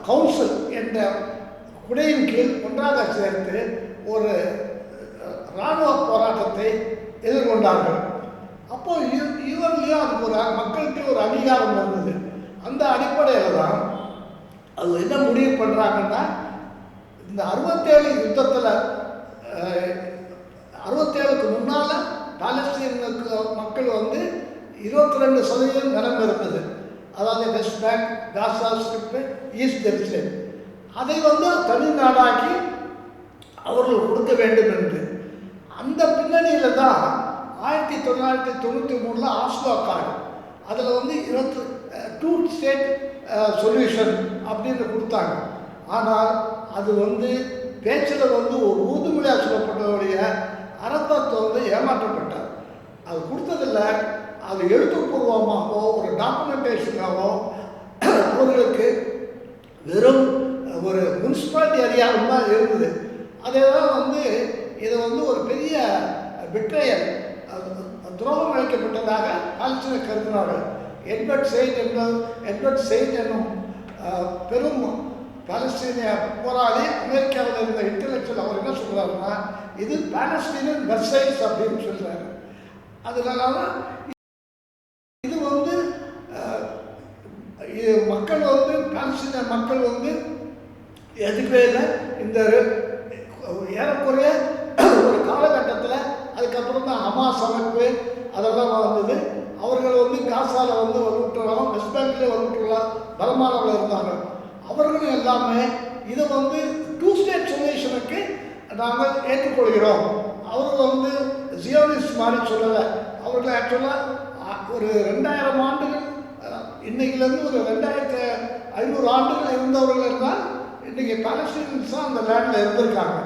Speaker 2: கவுன்சில் என்ற குடையின் கீழ் ஒன்றாக சேர்த்து ஒரு இராணுவ போராட்டத்தை எதிர்கொண்டார்கள். அப்போ யூஎன்லேயும் அதுக்கு ஒரு மக்களுக்கு ஒரு அங்கீகாரம் வந்தது. அந்த அடிப்படையில் தான் அது என்ன முடிவு பண்ணுறாங்கன்னா, இந்த 67 யுத்தத்தில் 67க்கு முன்னால் பாலஸ்தீனுக்கு மக்கள் வந்து 22% நிலம் இருந்தது. அதாவது வெஸ்ட் பேங்க், காசா ஸ்ட்ரிப்பு, ஈஸ்ட் ஜெருசலேம். அதை வந்து தனிநாடாக்கி அவர்கள் கொடுக்க வேண்டும் என்று அந்த பின்னணியில் தான் 1993 ஆஸ்லோ அக்கார்டு அதில் வந்து 2 ஸ்டேட் சொல்யூஷன் அப்படின்னு கொடுத்தாங்க. ஆனால் அது வந்து பேச்சில் வந்து ஒரு உறுதிமொழியாக சொல்லப்பட்டவருடைய அரபத் வந்து ஏமாற்றப்பட்டார். அது கொடுத்ததில்ல, அது எழுத்துப்பூர்வமாகவோ ஒரு டாக்குமெண்டேஷனாகவோ அவர்களுக்கு வெறும் ஒரு முனிசிபாலிட்டி அதிகாரம் தான் இருந்தது. அதே தான் வந்து இதை வந்து ஒரு பெரிய பிட்ரையல், துரோகம் அளிக்கப்பட்டதாக பாலஸ்தீன கருதினார்கள். எட்வர்ட் செயிட் என்னும் பெரும் பாலஸ்தீனிய போராளி அமெரிக்காவில் இருந்த இன்டெலெக்சுவல் அவர் என்ன சொல்கிறாருன்னா, இது பாலஸ்தீனியன் வெர்சைல்ஸ் அப்படின்னு சொல்கிறாரு. அதனால இது வந்து மக்கள் வந்து பாலஸ்தீன மக்கள் வந்து எதுக்கவே இல்லை. இந்த ஏறக்குறைய ஒரு காலகட்டத்தில் அதுக்கப்புறம் தான் ஹமாஸ் அமைப்பு அதெல்லாம் வந்தது. அவர்கள் வந்து காசாவில் வந்து வலுவிட்டுலாம், வெஸ்ட் பேங்க்லேயே வலுவிட்டுலாம் பலமானவர்கள் இருந்தாங்க. அவர்களும் எல்லாமே இதை வந்து 2 ஸ்டேட் சொல்யூஷனுக்கு நாங்கள் ஏற்றுக்கொள்கிறோம். அவர்கள் வந்து ஜியோனிஸ்ட் மாதிரி சொல்லலை. அவர்கள் ஆக்சுவலாக ஒரு 2000 ஆண்டுகள், இன்னைக்குலேருந்து ஒரு 2500 ஆண்டுகள் இருந்தவர்கள் இருந்தால் இன்றைக்கி பாலஸ்தீன்ஸ் தான் அந்த லேண்டில் இருந்திருக்காங்க.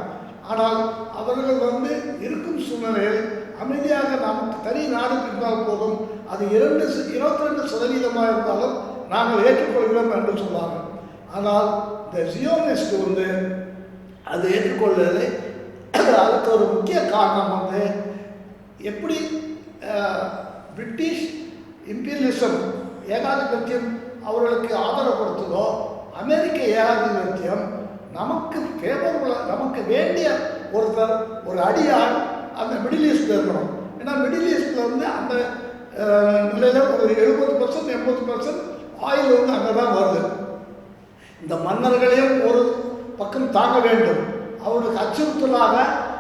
Speaker 2: ஆனால் அவர்கள் வந்து இருக்கும் சூழ்நிலையில் அமைதியாக நமக்கு தனி நாடு இருந்தால் போதும், அது 22% இருந்தாலும் நாங்கள் ஏற்றுக்கொள்கிறோம் என்று சொல்லுவாங்க. ஆனால் இந்த ஜியோனிஸ்ட் வந்து அது ஏற்றுக்கொள்வது, அதுக்கு ஒரு முக்கிய காரணம் வந்து எப்படி பிரிட்டிஷ் இம்பீரியலிசம் ஏகாதிபத்தியம் அவர்களுக்கு ஆதரவு கொடுத்ததோ, அமெரிக்க ஏகாதிபத்தியம் நமக்கு நமக்கு வேண்டிய ஒருத்தர், ஒரு அடியாள் அந்த மிடில் ஈஸ்டில் இருக்கணும். ஏன்னா மிடில் ஈஸ்டில் வந்து அந்த நிலையில் ஒரு 70% 80% ஆயில் வந்து அங்கே தான் வருது. இந்த மன்னர்களையும் ஒரு பக்கம் தாங்க வேண்டும். அவர்களுக்கு அச்சுறுத்தலாக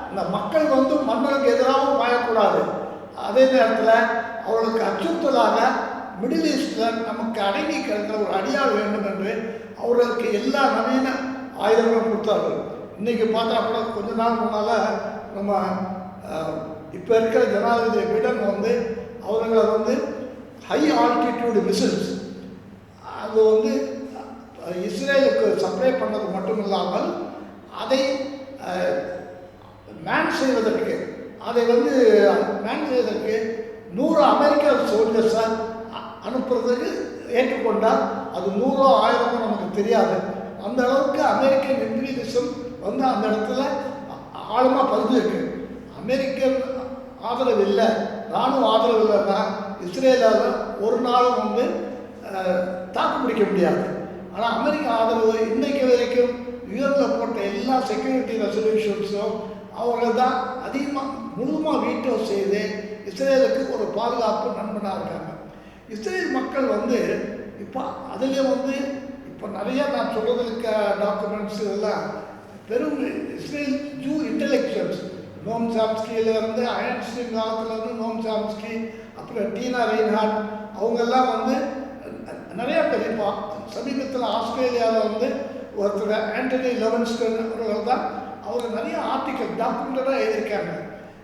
Speaker 2: இந்த மக்கள் வந்து மன்னருக்கு எதிராகவும் பாயக்கூடாது. அதே நேரத்தில் அவர்களுக்கு அச்சுறுத்தலாக மிடில் ஈஸ்டில் நமக்கு அடங்கி கிடக்கிற ஒரு அடியாள் வேண்டும் என்று அவர்களுக்கு எல்லா நவீன ஆயுதங்களும் கொடுத்தார்கள். இன்றைக்கி பார்த்தா கூட கொஞ்ச நாள் முன்னால் நம்ம இப்போ இருக்கிற ஜனாதிபதி பைடன் வந்து அவர்களை வந்து ஹை ஆல்டிடியூடு மிசில்ஸ் அது வந்து இஸ்ரேலுக்கு சப்ளை பண்ணது மட்டும் இல்லாமல் அதை மேன் செய்வதற்கு 100 அமெரிக்க சோல்ஜர்ஸை அனுப்புறதுக்கு ஏற்றுக்கொண்டால் அது 100 1000 நமக்கு தெரியாது. அந்த அளவுக்கு அமெரிக்கன் இம்பீரியலிசம் வந்து அந்த இடத்துல ஆழமாக பதிஞ்சிருக்கு. அமெரிக்கன் ஆதரவு இல்லை, இராணுவ ஆதரவு இல்லைன்னா இஸ்ரேலால் ஒரு நாளும் வந்து தாக்கு பிடிக்க முடியாது. ஆனால் அமெரிக்க ஆதரவு இன்றைக்கு வரைக்கும் யூஎனில் போட்ட எல்லா செக்யூரிட்டி ரெசல்யூஷன்ஸும் அவர்கள் தான் அதிகமாக முழுமாக வீட்டோ செய்து இஸ்ரேலுக்கு ஒரு பாதுகாப்பு நண்பனாக இருக்காங்க. இஸ்ரேல் மக்கள் வந்து இப்போ அதுலேயும் வந்து இப்போ நிறையா நான் சொல்கிறதுக்கு டாக்குமெண்ட்ஸ் எல்லாம் பெரும் இஸ்ரேல் ஜூ இன்டெலெக்சுவல்ஸ், நோம் சாம்ஸ்கியிலேருந்து ஐன்ஸ்டீன் காலத்துலேருந்து நோம் சாம்ஸ்கி, அப்புறம் டீனா ரெயின்ஹார்ட், அவங்கெல்லாம் வந்து நிறையா பேர். இப்போ சமீபத்தில் ஆஸ்திரேலியாவில் வந்து ஒருத்தர் ஆண்டனி லெவன்ஸ்டன் அவர்கள் தான் அவர் நிறைய ஆர்டிக்கல் டாக்குமெண்டடாக எழுதியிருக்காங்க.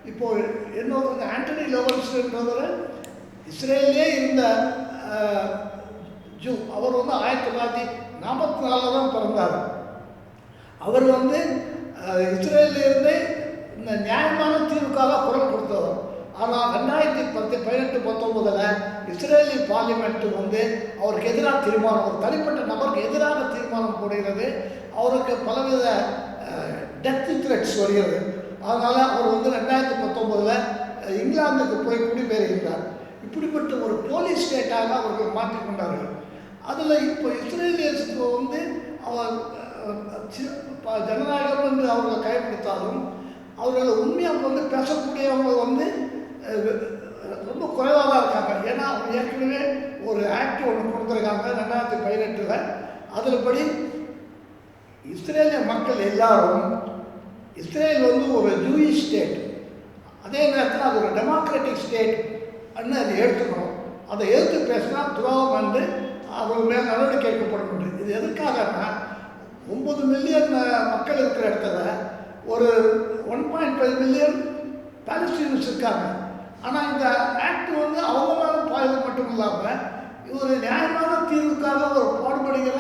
Speaker 2: இப்போது இன்னொரு ஆண்டனி லெவன்ஸ்டன்றவர் இஸ்ரேலே இருந்த ஜூ, அவர் வந்து 1944 தான் பிறந்தார். அவர் வந்து இஸ்ரேலிலிருந்தே இந்த நியாயமான தீர்வுக்காக குரல் கொடுத்தவர். ஆனால் 2018-19 இஸ்ரேலி பார்லிமெண்ட் வந்து அவருக்கு எதிராக தீர்மானம், ஒரு தனிப்பட்ட நபருக்கு எதிராக தீர்மானம் போடுகிறது. அவருக்கு பலவித டெத் த்ரெட்ஸ் வருகிறது. அதனால் அவர் வந்து 2019 இங்கிலாந்துக்கு போய் குடிபெயர்கின்றார். இப்படிப்பட்ட ஒரு போலீஸ் ஸ்டேட்டாக அவர்கள் மாற்றிக்கொண்டார்கள். அதில் இப்போ இஸ்ரேலியர்ஸுக்கு வந்து அவர் ஜனநாயகம் என்று அவர்கள் கைப்பிடித்தாலும் அவர்கள் உண்மையாக வந்து பேசக்கூடியவங்க வந்து ரொம்ப குறைவாக தான் இருக்காங்க. ஏன்னா அவங்க ஏற்கனவே ஒரு ஆக்ட் ஒன்று கொடுத்துருக்காங்க 2018. அதில் படி இஸ்ரேலிய மக்கள் எல்லாரும் இஸ்ரேல் வந்து ஒரு ஜூயிஷ் ஸ்டேட், அதே நேரத்தில் அது ஒரு டெமோக்ராட்டிக் ஸ்டேட் அன்னு அதை எடுத்துக்கணும். அதை எடுத்து பேசினா துரோகம் வந்து அவர் மேல் நடவடிக்கை எடுக்கப்பட முடியும். இது எதுக்காகனா 9 மில்லியன் மக்கள் இருக்கிற இடத்துல ஒரு 1.5 மில்லியன் பாலஸ்தீன்ஸ் இருக்காங்க. ஆனால் இந்த ஆக்ட் வந்து அவங்க மேலே பாய்வு மட்டும் இல்லாமல் இது ஒரு நியாயமான தீர்வுக்காக ஒரு பாடுபடுகிற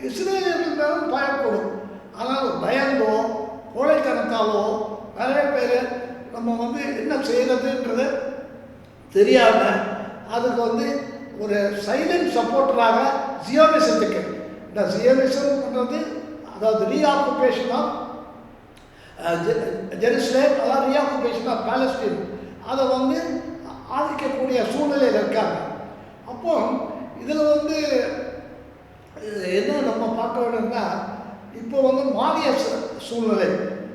Speaker 2: இஸ்ரேலியர்கள் மேலும் பாயப்படும். ஆனால் பயந்தோ கோழைத்தனத்தாலோ நிறைய பேர் நம்ம வந்து என்ன செய்கிறதுன்றது தெரியாமல் அதுக்கு வந்து ஒரு சைலண்ட் சப்போர்ட்டராக ஜியோனிசத்துக்கு, இந்த ஜியோனிசம்ன்றது அதாவது ரீஆக்குபேஷன் ஆஃப் ஜெருசலேம், அதாவது ரீஆக்குபேஷன் ஆஃப் பாலஸ்தீன், அதை வந்து ஆதரிக்கக்கூடிய சூழ்நிலையில் இருக்காங்க. அப்போ இதில் வந்து என்ன நம்ம பார்க்க வேணும்னா, இப்போ வந்து மாறிய சூழ்நிலை.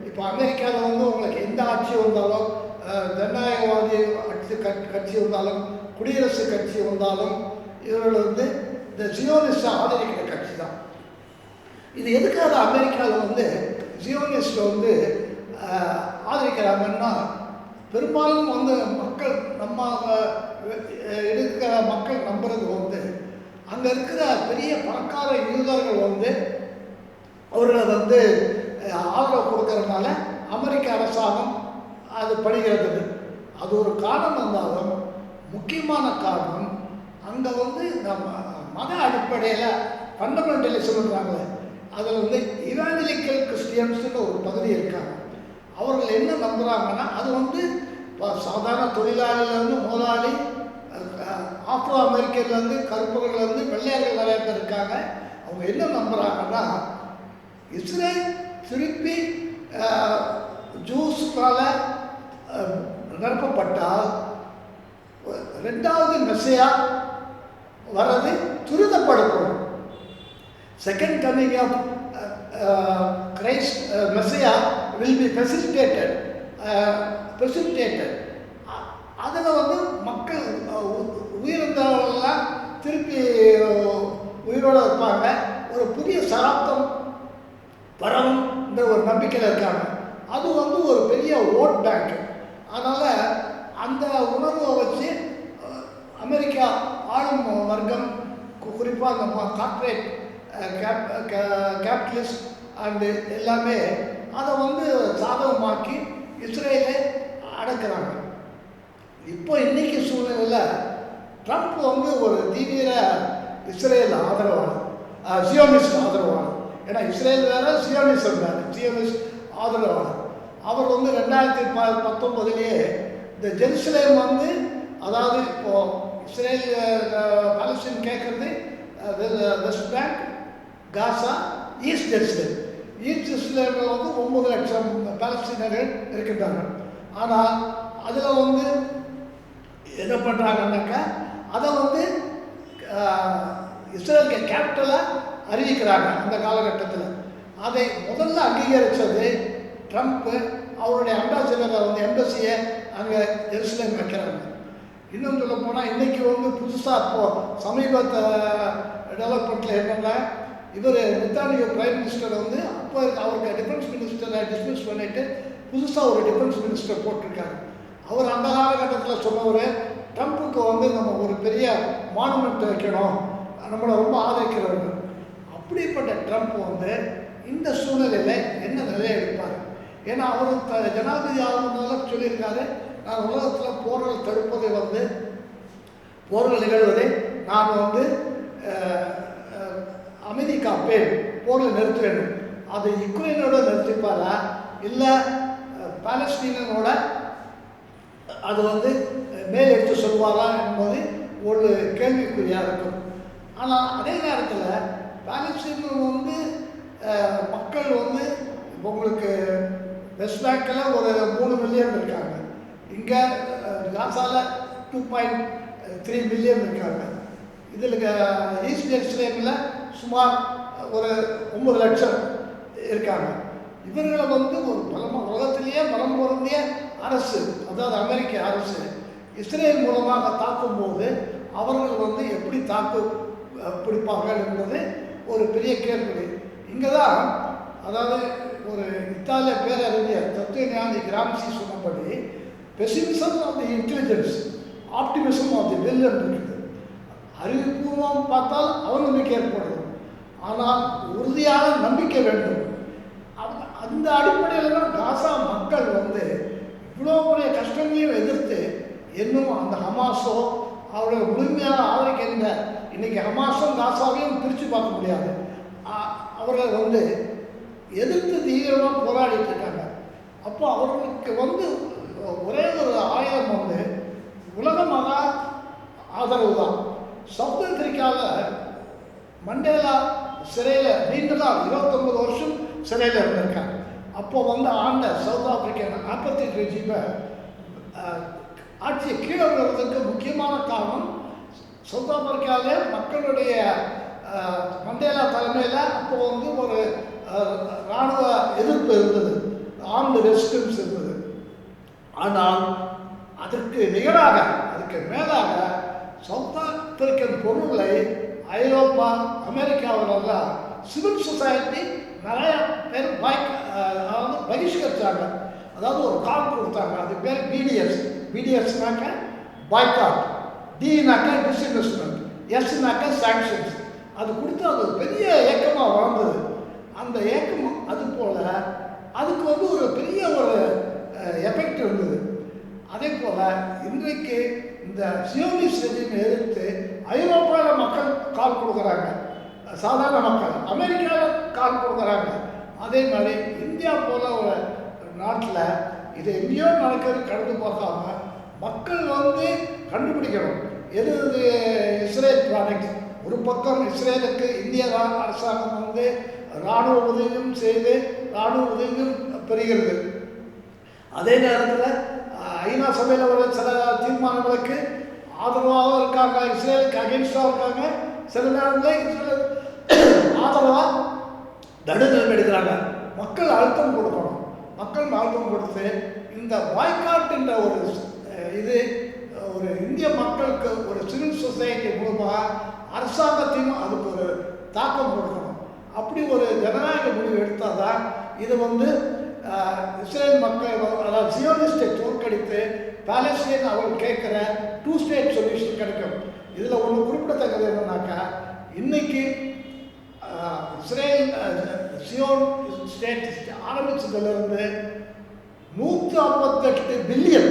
Speaker 2: இப்போ அமெரிக்காவில் வந்து உங்களுக்கு எந்த ஆட்சி வந்தாலும், ஜனநாயகவாதி கட்சி வந்தாலும், குடியரசு கட்சி வந்தாலும், இவர்கள் வந்து இந்த ஜியோனிஸ்டை ஆதரிக்கிற கட்சி தான். இது எதுக்காக அமெரிக்காவில் வந்து ஜியோனிஸ்ட்டை வந்து ஆதரிக்கிறாங்கன்னா, பெரும்பாலும் வந்து மக்கள் நம்ம இருக்கிற மக்கள் நம்புறது வந்து அங்கே இருக்கிற பெரிய பணக்கார யூதர்கள் வந்து அவர்களை வந்து ஆதரவு கொடுக்கறதுனால அமெரிக்க அரசாங்கம் அது படுகிறது. அது ஒரு காரணம் இருந்தாலும் முக்கியமான காரணம் அங்கே வந்து நம்ம மத அடிப்படையில் ஃபண்டமெண்டலிசம்ன்றாங்களே, அதில் வந்து இவாஞ்சலிக்கல் கிறிஸ்டியன்ஸ்னு ஒரு பகுதி இருக்காங்க. அவர்கள் என்ன நம்புகிறாங்கன்னா, அது வந்து சாதாரண தொழிலாளிலேருந்து முதலாளி, ஆப்ரோ அமெரிக்கன்லேருந்து கருப்பர்கள்லேருந்து வெள்ளையர்கள் நிறைய பேர் இருக்காங்க. அவங்க என்ன நம்புகிறாங்கன்னா, இஸ்ரேல் திருப்பி ஜூஸ்னால நிரப்பப்பட்டால் ரெண்டாவது மெஸ்ஸியா வர்றது துரிதப்படுத்தணும். Second coming of Christ messiah will be facilitated. அதில் வந்து மக்கள் உயிரிழந்தவர்கள்லாம் திருப்பி உயிரோடு இருப்பாங்க. ஒரு புதிய சராப்தம் பரவுன்ற ஒரு நம்பிக்கையில் இருக்காங்க. அது வந்து ஒரு பெரிய ஓட் பேங்க். அதனால் அந்த உணர்வை வச்சு அமெரிக்கா ஆளும் வர்க்கம், குறிப்பாக அந்த கார்ப்பரேட் கேபிட்டலிஸ்ட் அண்டு எல்லாமே அதை வந்து சாதகமாக்கி இஸ்ரேலை அடக்குறாங்க. இப்போ இன்றைக்கி சூழ்நிலையில் ட்ரம்ப் வந்து ஒரு தீவிர இஸ்ரேல் ஆதரவாளர், சியோனிஸ்ட் ஆதரவாளர். ஏன்னா இஸ்ரேல் வேறு, சியோனிசம் வேறு. சியோனிஸ்ட் ஆதரவாளர் அவர் வந்து 2019 இந்த ஜெருசலேம் வந்து, அதாவது இப்போது இஸ்ரேல் பாலஸ்தீன் கேட்குறது வெஸ்ட் பேங்க், காசா, ஈஸ்ட் ஜெருசலேம். ஈஸ்ட் ஜெருசலேமில் வந்து 9 லட்சம் பாலஸ்தீனர்கள் இருக்கின்றார்கள். ஆனால் அதில் வந்து என்ன பண்ணுறாங்கன்னாக்கா, அதை வந்து இஸ்ரேலுக்கு கேபிட்டலாக அறிவிக்கிறாங்க. அந்த காலகட்டத்தில் அதை முதல்ல அங்கீகரித்தது ட்ரம்ப்பு. அவருடைய அம்பாசிடரை வந்து எம்பசியை அங்கே ஜெருசலேம் வைக்கிறாங்க. இன்னும் சொல்ல போனால் இன்றைக்கி வந்து புதுசாக இப்போது சமீபத்தை டெவலப்மெண்ட்டில் என்னென்னா, இவர் நெத்தன்யாஹூ பிரைம் மினிஸ்டர் வந்து அப்போ அவருக்கு டிஃபென்ஸ் மினிஸ்டரை டிஸ்மிஸ் பண்ணிவிட்டு புதுசாக ஒரு டிஃபென்ஸ் மினிஸ்டர் போட்டிருக்காரு. அவர் அந்த காலகட்டத்தில் சொன்னவர், ட்ரம்ப்புக்கு வந்து நம்ம ஒரு பெரிய மானுமெண்ட் வைக்கணும், நம்மளை ரொம்ப ஆதரிக்கிறவங்க. அப்படிப்பட்ட ட்ரம்ப் வந்து இந்த சூழ்நிலையில் என்ன நிலையை எடுப்பார்? ஏன்னா அவர் ஜனாதிபதி ஆகுனால சொல்லியிருக்காரு, நான் உலகத்தில் போர்கள் தடுப்பதை வந்து போர்கள் நிகழ்வதை நான் வந்து அமெரிக்கா போரை நிறுத்த வேண்டும். அது யுக்ரைனோட நிறுத்திப்பாரா இல்லை பாலஸ்தீனோட அது வந்து மேல் எடுத்து சொல்வாரா என்பது ஒரு கேள்விக்குறியாக இருக்கும். ஆனால் அதே நேரத்தில் பாலஸ்தீனம் வந்து மக்கள் வந்து உங்களுக்கு வெஸ்ட் பேங்கில் ஒரு 3 மில்லியன் இருக்காங்க, இங்கே காசாவில் 2.3 மில்லியன் இருக்காங்க. இதில் ஈஸ்ட் ஜெருசலேமில் சுமார் ஒரு 9 லட்சம் இருக்காங்க. இவர்களை வந்து ஒரு உலகத்திலேயே பலம் பொருந்திய அரசு, அதாவது அமெரிக்க அரசு இஸ்ரேல் மூலமாக தாக்கும்போது அவர்கள் வந்து எப்படி பிடிப்பார்கள் என்பது ஒரு பெரிய கேள்வி. இங்கே தான், அதாவது ஒரு இத்தாலிய பேரறிஞர் தத்துவஞானி கிராம்சி சொன்னபடி, pessimism of the intelligence, optimism of the will இருக்குது. அறிவுபூர்வம் பார்த்தால் அவநம்பிக்கை ஏற்படுது, ஆனால் உறுதியான நம்பிக்கை வேண்டும். அந்த அடிப்படையில் தான் காசா மக்கள் வந்து இவ்வளோ பெரிய கஷ்டங்களையும் எதிர்த்து இன்னும் அந்த ஹமாஸோ அவருடைய முழுமையாக ஆதரிக்கின்ற, இன்றைக்கி ஹமாஸும் காசாவையும் பிரித்து பார்க்க முடியாது, அவர்கள் வந்து எதிர்த்து தீவிரமாக போராடிட்டு இருக்காங்க. அப்போ அவர்களுக்கு வந்து ஒரே ஒரு ஆயுதம் வந்து உலகமாக ஆதரவு தான். சவுத் ஆப்பிரிக்காவில் மண்டேலா சிறையில் நீண்ட நாள் 29 வருஷம் சிறையில் இருந்திருக்காங்க. அப்போ வந்து ஆண்ட சவுத் ஆப்பிரிக்கன் ஆப்பத்திக் ரெஜிமை ஆட்சியை கீழே விடுறதுக்கு முக்கியமான காரணம், சவுத் ஆப்பிரிக்காவிலே மக்களுடைய மண்டேலா தலைமையில் அப்போ வந்து ஒரு இராணுவ எதிர்ப்பு இருந்தது, ஆர்ம்டு ரெசிஸ்டன்ஸ் இருந்தது. ஆனால் அதற்கு நிகராக, அதுக்கு மேலாக சவுத் ஆப்பிரிக்கன் பொருளை ஐரோப்பா அமெரிக்காவிலெல்லாம் சிவில் சொசைட்டி நிறைய பேர் பகிஷ்கரித்தாங்க. அதாவது ஒரு கால் கொடுத்தாங்க, அது பேர் பிடிஎஸ். பிடிஎஸ்னாக்க பாய்காட், டினாக்க டிஸ்இன்வெஸ்ட்மெண்ட், எஸ்னாக்க சாங்ஷன்ஸ். அது கொடுத்து அது பெரிய இயக்கமாக வளர்ந்தது. அந்த இயக்கம் அது போல் அதுக்கு வந்து ஒரு பெரிய ஒரு எஃபெக்ட் இருந்தது. அதே போல் இன்றைக்கு இந்த சியோனிஸ்ட் ரெஜிமை எதிர்த்து ஐரோப்பாவில் மக்கள் கால் கொடுக்குறாங்க, சாதாரண மக்கள் அமெரிக்காவில் கால் கொடுக்குறாங்க. அதே மாதிரி இந்தியா போல ஒரு நாட்டில் இது எங்கேயோ நடக்கிறது கடந்து பார்க்காம மக்கள் வந்து கண்டுபிடிக்கணும் எது இஸ்ரேல் ப்ராடக்ட்ஸ். ஒரு பக்கம் இஸ்ரேலுக்கு இந்திய அரசாங்கம் வந்து இராணுவ உதவியும் செய்து இராணுவ உதவியும் பெறுகிறது. அதே நேரத்தில் ஐநா சபையில் உள்ள சில தீர்மானங்களுக்கு ஆதரவாக இருக்காங்க, இஸ்ரேலுக்கு அகென்ஸ்டாக இருக்காங்க. சில நேரங்களில் இஸ்ரேல் ஆதரவாக நடுநிலைமை எடுக்கிறாங்க. மக்கள் அழுத்தம் கொடுக்கணும். மக்கள் அழுத்தம் கொடுத்து இந்த பாய்காட் என்ற ஒரு இது ஒரு இந்திய மக்களுக்கு ஒரு சிவில் சொசைட்டி மூலமாக அரசாங்கத்தையும் அதுக்கு ஒரு தாக்கம் கொடுக்கணும். அப்படி ஒரு ஜனநாயக முடிவு எடுத்தால் தான் இது வந்து இஸ்ரேல் மக்கள், அதாவது சியோனிஸ்டை தோற்கடித்து பாலஸ்தீன் அவர்கள் கேட்குற 2 ஸ்டேட் சொல்யூஷன் கிடைக்கும். இதில் ஒன்று குறிப்பிடத்தக்கது என்னன்னாக்கா, இன்னைக்கு இஸ்ரேல் சியோன் ஸ்டேட் ஆரம்பிச்சதுலேருந்து 158 பில்லியன்,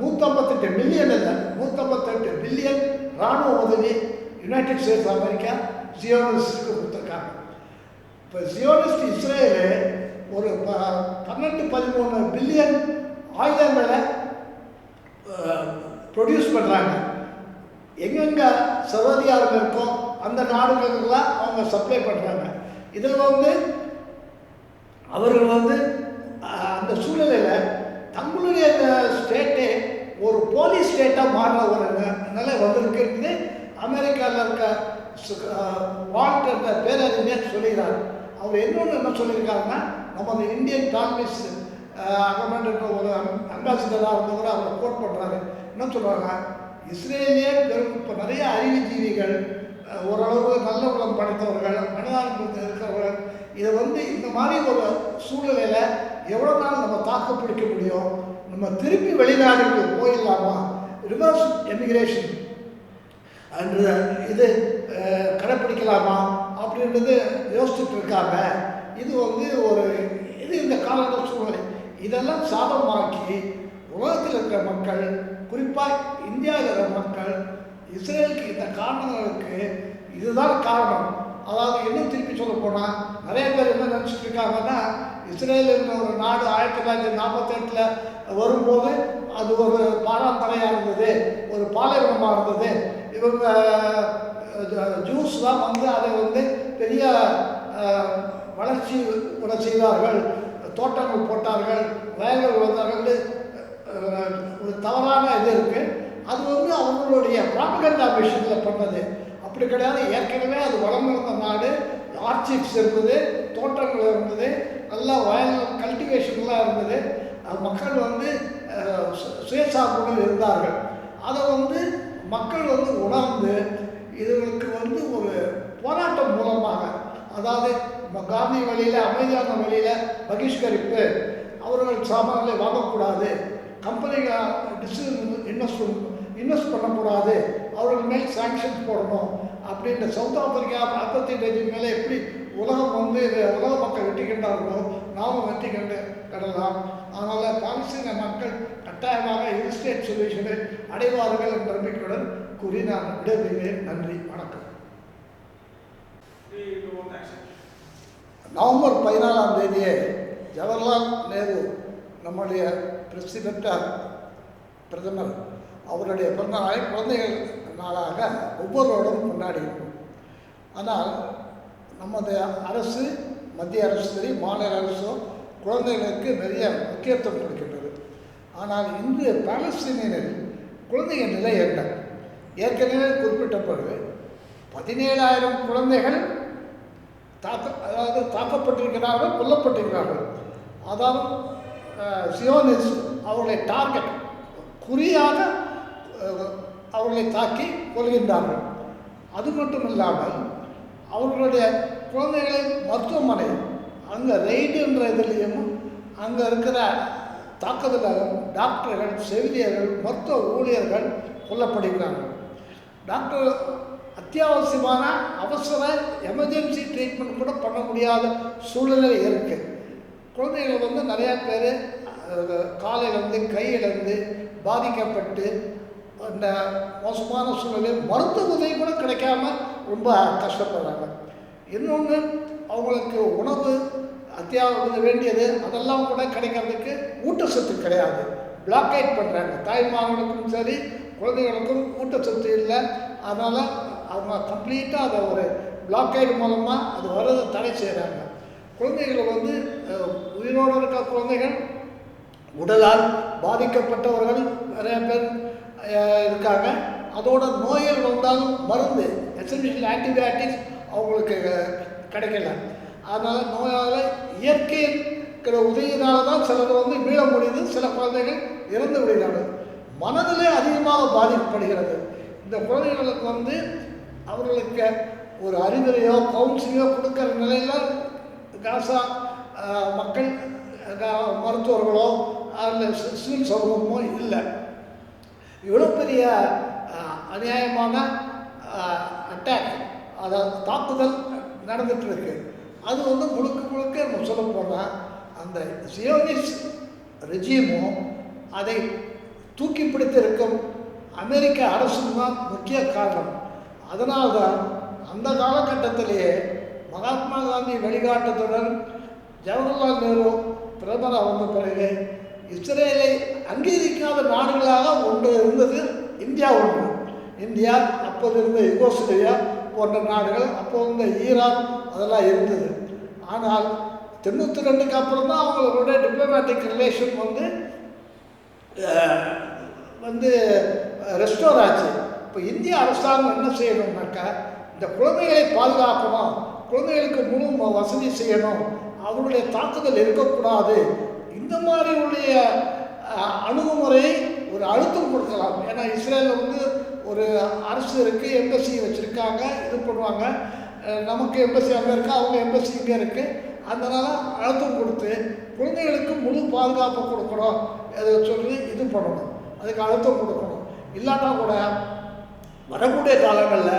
Speaker 2: 158 மில்லியன் இல்லை, 158 பில்லியன் இராணுவ உதவி யுனைடெட் ஸ்டேட்ஸ் அமெரிக்கா சியோனிஸ்டுக்கு கொடுத்துருக்காங்க. இப்போ சியோனிஸ்ட் இஸ்ரேலு ஒரு 12-13 பில்லியன் ஆயுதங்களை ப்ரொடியூஸ் பண்ணுறாங்க. எங்கெங்கே சவுதி அரேபியா இருக்கோ அந்த நாடுகளுக்கெல்லாம் அவங்க சப்ளை பண்ணுறாங்க. இதில் வந்து அவர்கள் வந்து அந்த சூழ்நிலையில் தங்களுடைய ஸ்டேட்டே ஒரு போலீஸ் ஸ்டேட்டாக மாறின ஒரு நிலை வந்திருக்கிறது. அமெரிக்காவில் இருக்க வால்ட் என்ற பேரறிஞர் சொல்லுகிறார். அவர் என்ன சொல்லியிருக்காருன்னா, நமது இந்தியன் டாமிஸ் அகமண்ட் என்ற ஒரு அம்பாசிடராக இருந்தவரை அவரை கோட் பண்ணுறாரு. என்ன சொல்கிறாங்க, இஸ்ரேலிய பெரும் இப்போ நிறைய அறிவுஜீவிகள், ஓரளவு நல்ல உலகம் படைத்தவர்கள், மனிதாபிமானம் இருக்கிறவர்கள், இதை வந்து இந்த மாதிரி ஒரு சூழ்நிலையில் எவ்வளோ நாள் நம்ம தாக்கு பிடிக்க முடியும், நம்ம திருப்பி வெளிநாடுகளுக்கு போயிடலாமா, ரிவர்ஸ் எமிகிரேஷன் அன்று இது கடைப்பிடிக்கலாமா அப்படின்றது யோசிச்சுட்டு இருக்காங்க. இது வந்து ஒரு இது இந்த காலகட்ட சூழ்நிலை இதெல்லாம் சாதகமாக்கி உலகத்தில் இருக்கிற மக்கள், குறிப்பாக இந்தியாவில் இருக்கிற மக்கள் இஸ்ரேலுக்கு இந்த காரணங்களுக்கு இதுதான் காரணம். அதாவது இன்னும் திருப்பி சொல்ல போனால் நிறைய பேர் என்ன நினச்சிட்டு இருக்காங்கன்னா, இஸ்ரேல் என்ற ஒரு நாடு 1948 வரும்போது அது ஒரு பாராந்தரையாக இருந்தது, ஒரு பாலைவனமாக இருந்தது. இவங்க ஜூஸ் தான் வந்து அதை வந்து பெரிய வளர்ச்சி செய்தார்கள், தோட்டங்கள் போட்டார்கள், வயல்கள் வந்தார்கள். ஒரு தவறான இது இருக்குது. அது வந்து அவங்களுடைய ப்ராபகண்டா விஷயத்தில் பண்ணது. அப்படி கிடையாது. ஏற்கனவே அது வளர்ந்திருந்த நாடு, ஆர்ச்சிப்ஸ் இருந்தது, தோட்டங்கள் இருந்தது, நல்லா வயல் கல்டிவேஷன்லாம் இருந்தது. மக்கள் வந்து சுயசார்புடன் இருந்தார்கள். அதை வந்து மக்கள் வந்து உணர்ந்து இதுகளுக்கு வந்து ஒரு போராட்டம் மூலமாக, அதாவது காந்தி வழியில், அமைதியான வழியில் பகிஷ்கரிப்பு, அவர்கள் சாமான்களை வாங்கக்கூடாது, கம்பெனிகள் இன்வெஸ்ட் பண்ணக்கூடாது, அவர்கள் மேல் சாங்ஷன்ஸ் போடணும் அப்படின்ற சவுத் ஆப்பிரிக்கா அப்பத்தின் ரெஜிம் மேலே எப்படி உலகம் வந்து உலக மக்கள் வெற்றி கண்டார்களோ நாமும் வெற்றி கடலாம். அதனால் பாலஸ்தீன மக்கள் கட்டாயமாக இன்ஸ்டேட் சொல்யூஷனை அடைவார்கள் என்ற நம்பிக்கையுடன் கூறி நான் விடைபெறுகிறேன். நன்றி, வணக்கம். நவம்பர் 14ஆம் தேதியே ஜவஹர்லால் நேரு நம்முடைய பிரசிடென்டார் பிரதமர் அவருடைய பிறந்தநாளை குழந்தைகள் நாளாக ஒவ்வொரு வருடமும் கொண்டாடுகிறோம். ஆனால் நமது அரசு, மத்திய அரசு சரி, மாநில அரசோ குழந்தைகளுக்கு நிறைய முக்கியத்துவம் கொடுக்கின்றது. ஆனால் இன்று பாலஸ்தீனியரில் குழந்தைகள் நிலை என்ன? ஏற்கனவே குறிப்பிட்டபோது 17,000 குழந்தைகள் தாக்கப்பட்டிருக்கிறார்கள், கொல்லப்பட்டிருக்கிறார்கள். அதாவது சியோனிஸ்ட் அவர்களை டார்கெட் குறியாக அவர்களை தாக்கி கொள்கின்றார்கள். அது மட்டும் இல்லாமல் அவர்களுடைய குழந்தைகளை மருத்துவமனை அங்கே ரெய்டு என்ற இதுலேயும் அங்கே இருக்கிற தாக்குதலாளர்கள், டாக்டர்கள், செவிலியர்கள், மருத்துவ ஊழியர்கள் கொல்லப்படுகிறார்கள். டாக்டர் அத்தியாவசியமான அவசர எமர்ஜென்சி ட்ரீட்மெண்ட் கூட பண்ண முடியாத சூழ்நிலை இருக்குது. குழந்தைகள் நிறையா பேர் காலையிலேருந்து கையிலேருந்து பாதிக்கப்பட்டு அந்த மோசமான சூழ்நிலை மருத்துவ உதவி கூட கிடைக்காம ரொம்ப கஷ்டப்படுறாங்க. இன்னொன்று, அவங்களுக்கு உணவு அத்தியாவசியம் வேண்டியது அதெல்லாம் கூட கிடைக்கிறதுக்கு ஊட்டச்சத்து கிடையாது. பிளாக்கேட் பண்ணுறாங்க. தாய்மார்களுக்கும் சரி குழந்தைகளுக்கும் ஊட்டச்சத்து இல்லை. அதனால் அவங்க கம்ப்ளீட்டாக அதை ஒரு பிளாக்கேட் மூலமாக அது வர்றதை தடை செய்கிறாங்க. குழந்தைகள் உயிரோடு இருக்க குழந்தைகள், உடலால் பாதிக்கப்பட்டவர்கள் நிறைய பேர் இருக்காங்க. அதோட நோய்கள் வந்தாலும் மருந்து, எஸ்பெஷலி ஆன்டிபயாட்டிக்ஸ் அவங்களுக்கு கிடைக்கல. அதனால் நோயால் இயற்கையின் உதவியினால தான் சிலர் மீள முடியுது. சில குழந்தைகள் இறந்து விடுகிறார்கள். மனதிலே அதிகமாக பாதிக்கப்படுகிறது. இந்த குழந்தைகளுக்கு அவர்களுக்கு ஒரு அறிவுரையோ கவுன்சிலிங்கோ கொடுக்குற நிலையில் காசா மக்கள் மருத்துவர்களோ அதில் சிவில் சமூகமோ இல்லை. இவ்வளோ பெரிய அநியாயமான அட்டாக், அதாவது தாக்குதல் நடந்துகிட்ருக்கு. அது முழுக்க முழுக்க நம்ம சொல்ல போனால் அந்த சியோனிஸ்ட் ரெஜிமும் அதை தூக்கி பிடித்திருக்கும் அமெரிக்க அரசும் தான் முக்கிய காரணம். அதனால்தான் அந்த காலகட்டத்திலேயே மகாத்மா காந்தி வழிகாட்டுதலுடன் ஜவஹர்லால் நேரு பிரதமராக வந்த பிறகு இஸ்ரேலை அங்கீகரிக்காத நாடுகளாக ஒன்று இருந்தது இந்தியா ஒன்று. இந்தியா, அப்போது இருந்த யுகோஸ்லேவியா போன்ற நாடுகள், அப்போ இருந்த ஈரான், அதெல்லாம் இருந்தது. ஆனால் 92க்கு அப்புறம் தான் அவங்களுடைய டிப்ளமேட்டிக் ரிலேஷன் ரெஸ்டோர் ஆச்சு. இப்போ இந்திய அரசாங்கம் என்ன செய்யணும்னாக்கா, இந்த குழந்தைகளை பாதுகாக்கணும், குழந்தைகளுக்கு முழு வசதி செய்யணும், அவருடைய தாக்குதல் இருக்கக்கூடாது, இந்த மாதிரி உடைய அணுகுமுறையை ஒரு அழுத்தம் கொடுக்கலாம். ஏன்னா இஸ்ரேலில் ஒரு அரசு இருக்குது, எம்பசி வச்சுருக்காங்க, இது பண்ணுவாங்க. நமக்கு எம்பசி அங்கே இருக்குது, அவங்க எம்பசி இங்கே இருக்குது. அதனால் அழுத்தம் கொடுத்து குழந்தைகளுக்கு முழு பாதுகாப்பு கொடுக்கணும், அதை சொல்லி இது பண்ணணும், அதுக்கு அழுத்தம் கொடுக்கணும். இல்லாட்டா கூட வரக்கூடிய காலங்களில்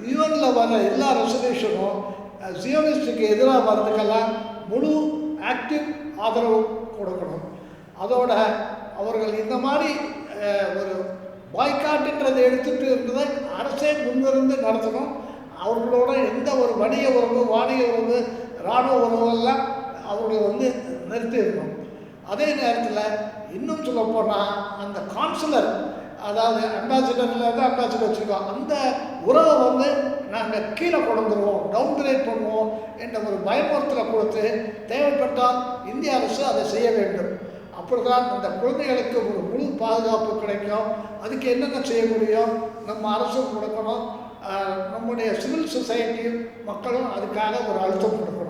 Speaker 2: யூஎனில் வர எல்லா ரெசல்யூஷனும் ஜியோனிஸ்டுக்கு எதிராக வர்றதுக்கெல்லாம் முழு ஆக்டிவ் ஆதரவு கொடுக்கணும். அதோட அவர்கள் இந்த மாதிரி ஒரு பாய்காட்டுன்றதை எடுத்துகிட்டு இருந்ததை அரசே முன்னிருந்து நடத்தணும். அவர்களோட எந்த ஒரு வணிக உறவு, வாணிக உறவு, இராணுவ உறவுகள்லாம் அவர்களை நிறுத்திடணும். அதே நேரத்தில் இன்னும் சொல்ல போனால் அந்த கான்சுலர், அதாவது அம்பாசிடர்லேருந்து அம்பாசிடர் வச்சுருக்கோம், அந்த உறவை நாங்கள் கீழே கொண்டுருவோம், டவுன் கிரேட் பண்ணுவோம் என்ற ஒரு பயமுறுத்தலை கொடுத்து தேவைப்பட்டால் இந்திய அரசு அதை செய்ய வேண்டும். அப்படிதான் இந்த குழந்தைகளுக்கு ஒரு முழு பாதுகாப்பு கிடைக்கும். அதுக்கு என்னென்ன செய்ய முடியும், நம்ம அரசும் கொடுக்கணும், நம்முடைய சிவில் சொசைட்டியும் மக்களும் அதுக்காக ஒரு அழுத்தம் கொடுக்கணும்.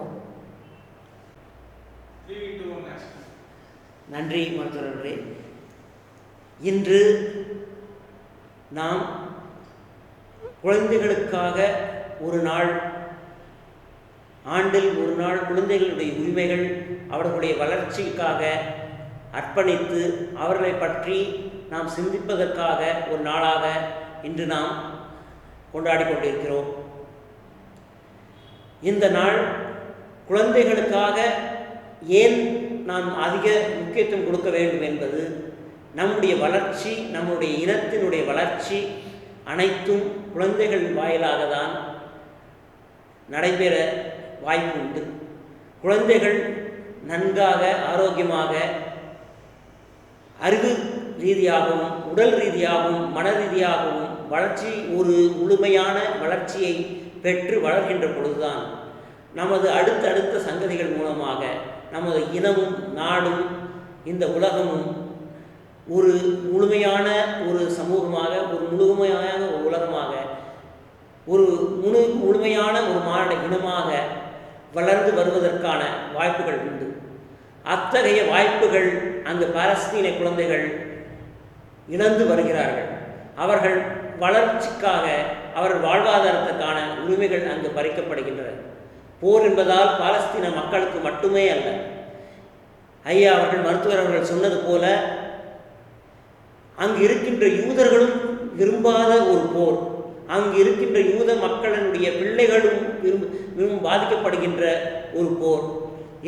Speaker 1: நன்றி மருத்துவர்களே. இன்று நாம் குழந்தைகளுக்காக ஒரு நாள், ஆண்டில் ஒரு நாள் குழந்தைகளுடைய உரிமைகள், அவர்களுடைய வளர்ச்சிக்காக அர்ப்பணித்து அவர்களை பற்றி நாம் சிந்திப்பதற்காக ஒரு நாளாக இன்று நாம் கொண்டாடி கொண்டிருக்கிறோம். இந்த நாள் குழந்தைகளுக்காக ஏன் நாம் அதிக முக்கியத்துவம் கொடுக்க வேண்டும் என்பது, நம்முடைய வளர்ச்சி, நம்முடைய இனத்தினுடைய வளர்ச்சி அனைத்தும் குழந்தைகள் வாயிலாக தான் நடைபெற வாய்ப்பு உண்டு. குழந்தைகள் நன்காக, ஆரோக்கியமாக, அறிவு ரீதியாகவும், உடல் ரீதியாகவும், மன ரீதியாகவும் வளர்ச்சி, ஒரு முழுமையான வளர்ச்சியை பெற்று வளர்கின்ற பொழுதுதான் நமது அடுத்தடுத்த சங்கதிகள் மூலமாக நமது இனமும் நாடும் இந்த உலகமும் ஒரு முழுமையான ஒரு சமூகமாக, ஒரு முழுமையான ஒரு உலகமாக, ஒரு முழுமையான ஒரு மாநில இனமாக வளர்ந்து வருவதற்கான வாய்ப்புகள் உண்டு. அத்தகைய வாய்ப்புகள் அந்த பாலஸ்தீன குழந்தைகள் இழந்து வருகிறார்கள். அவர்கள் வளர்ச்சிக்காக, அவர்கள் வாழ்வாதாரத்துக்கான உரிமைகள் அங்கு பறிக்கப்படுகின்றன. போர் என்பதால் பாலஸ்தீன மக்களுக்கு மட்டுமே அல்ல, ஐயா அவர்கள் மருத்துவர் அவர்கள் சொன்னது போல அங்கு இருக்கின்ற யூதர்களும் விரும்பாத ஒரு போர், அங்கு இருக்கின்ற யூத மக்களினுடைய பிள்ளைகளும் பாதிக்கப்படுகின்ற ஒரு போர்.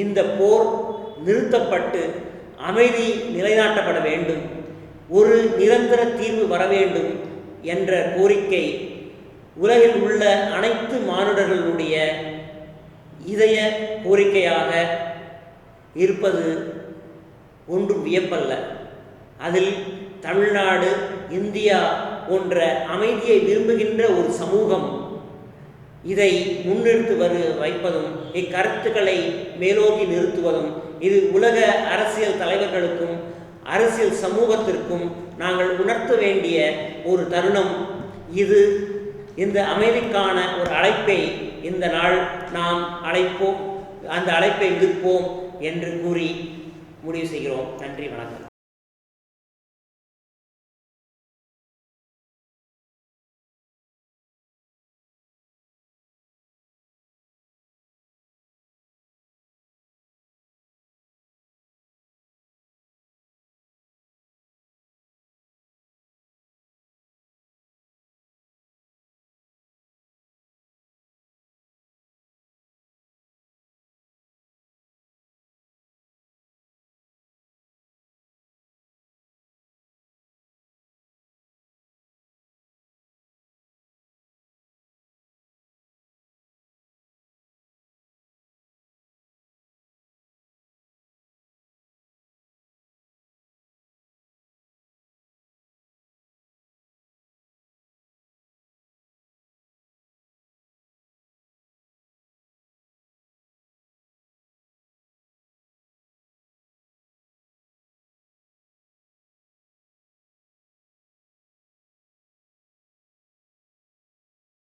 Speaker 1: இந்த போர் நிறுத்தப்பட்டு அமைதி நிலைநாட்டப்பட வேண்டும், ஒரு நிரந்தர தீர்வு வர வேண்டும் என்ற கோரிக்கை உலகில் உள்ள அனைத்து மானுடர்களுடைய இதய கோரிக்கையாக இருப்பது ஒன்றும் வியப்பல்ல. அதில் தமிழ்நாடு, இந்தியா போன்ற அமைதியை விரும்புகின்ற ஒரு சமூகம் இதை முன்னெடுத்து வைப்பதும் இக்கருத்துக்களை மேலோக்கி நிறுத்துவதும் இது உலக அரசியல் தலைவர்களுக்கும் அரசியல் சமூகத்திற்கும் நாங்கள் உணர்த்த வேண்டிய ஒரு தருணம் இது. இந்த அமைதிக்கான ஒரு அழைப்பை இந்த நாள் நாம் அழைப்போம், அந்த அழைப்பை விடுப்போம் என்று கூறி முடிவு செய்கிறோம். நன்றி, வணக்கம்.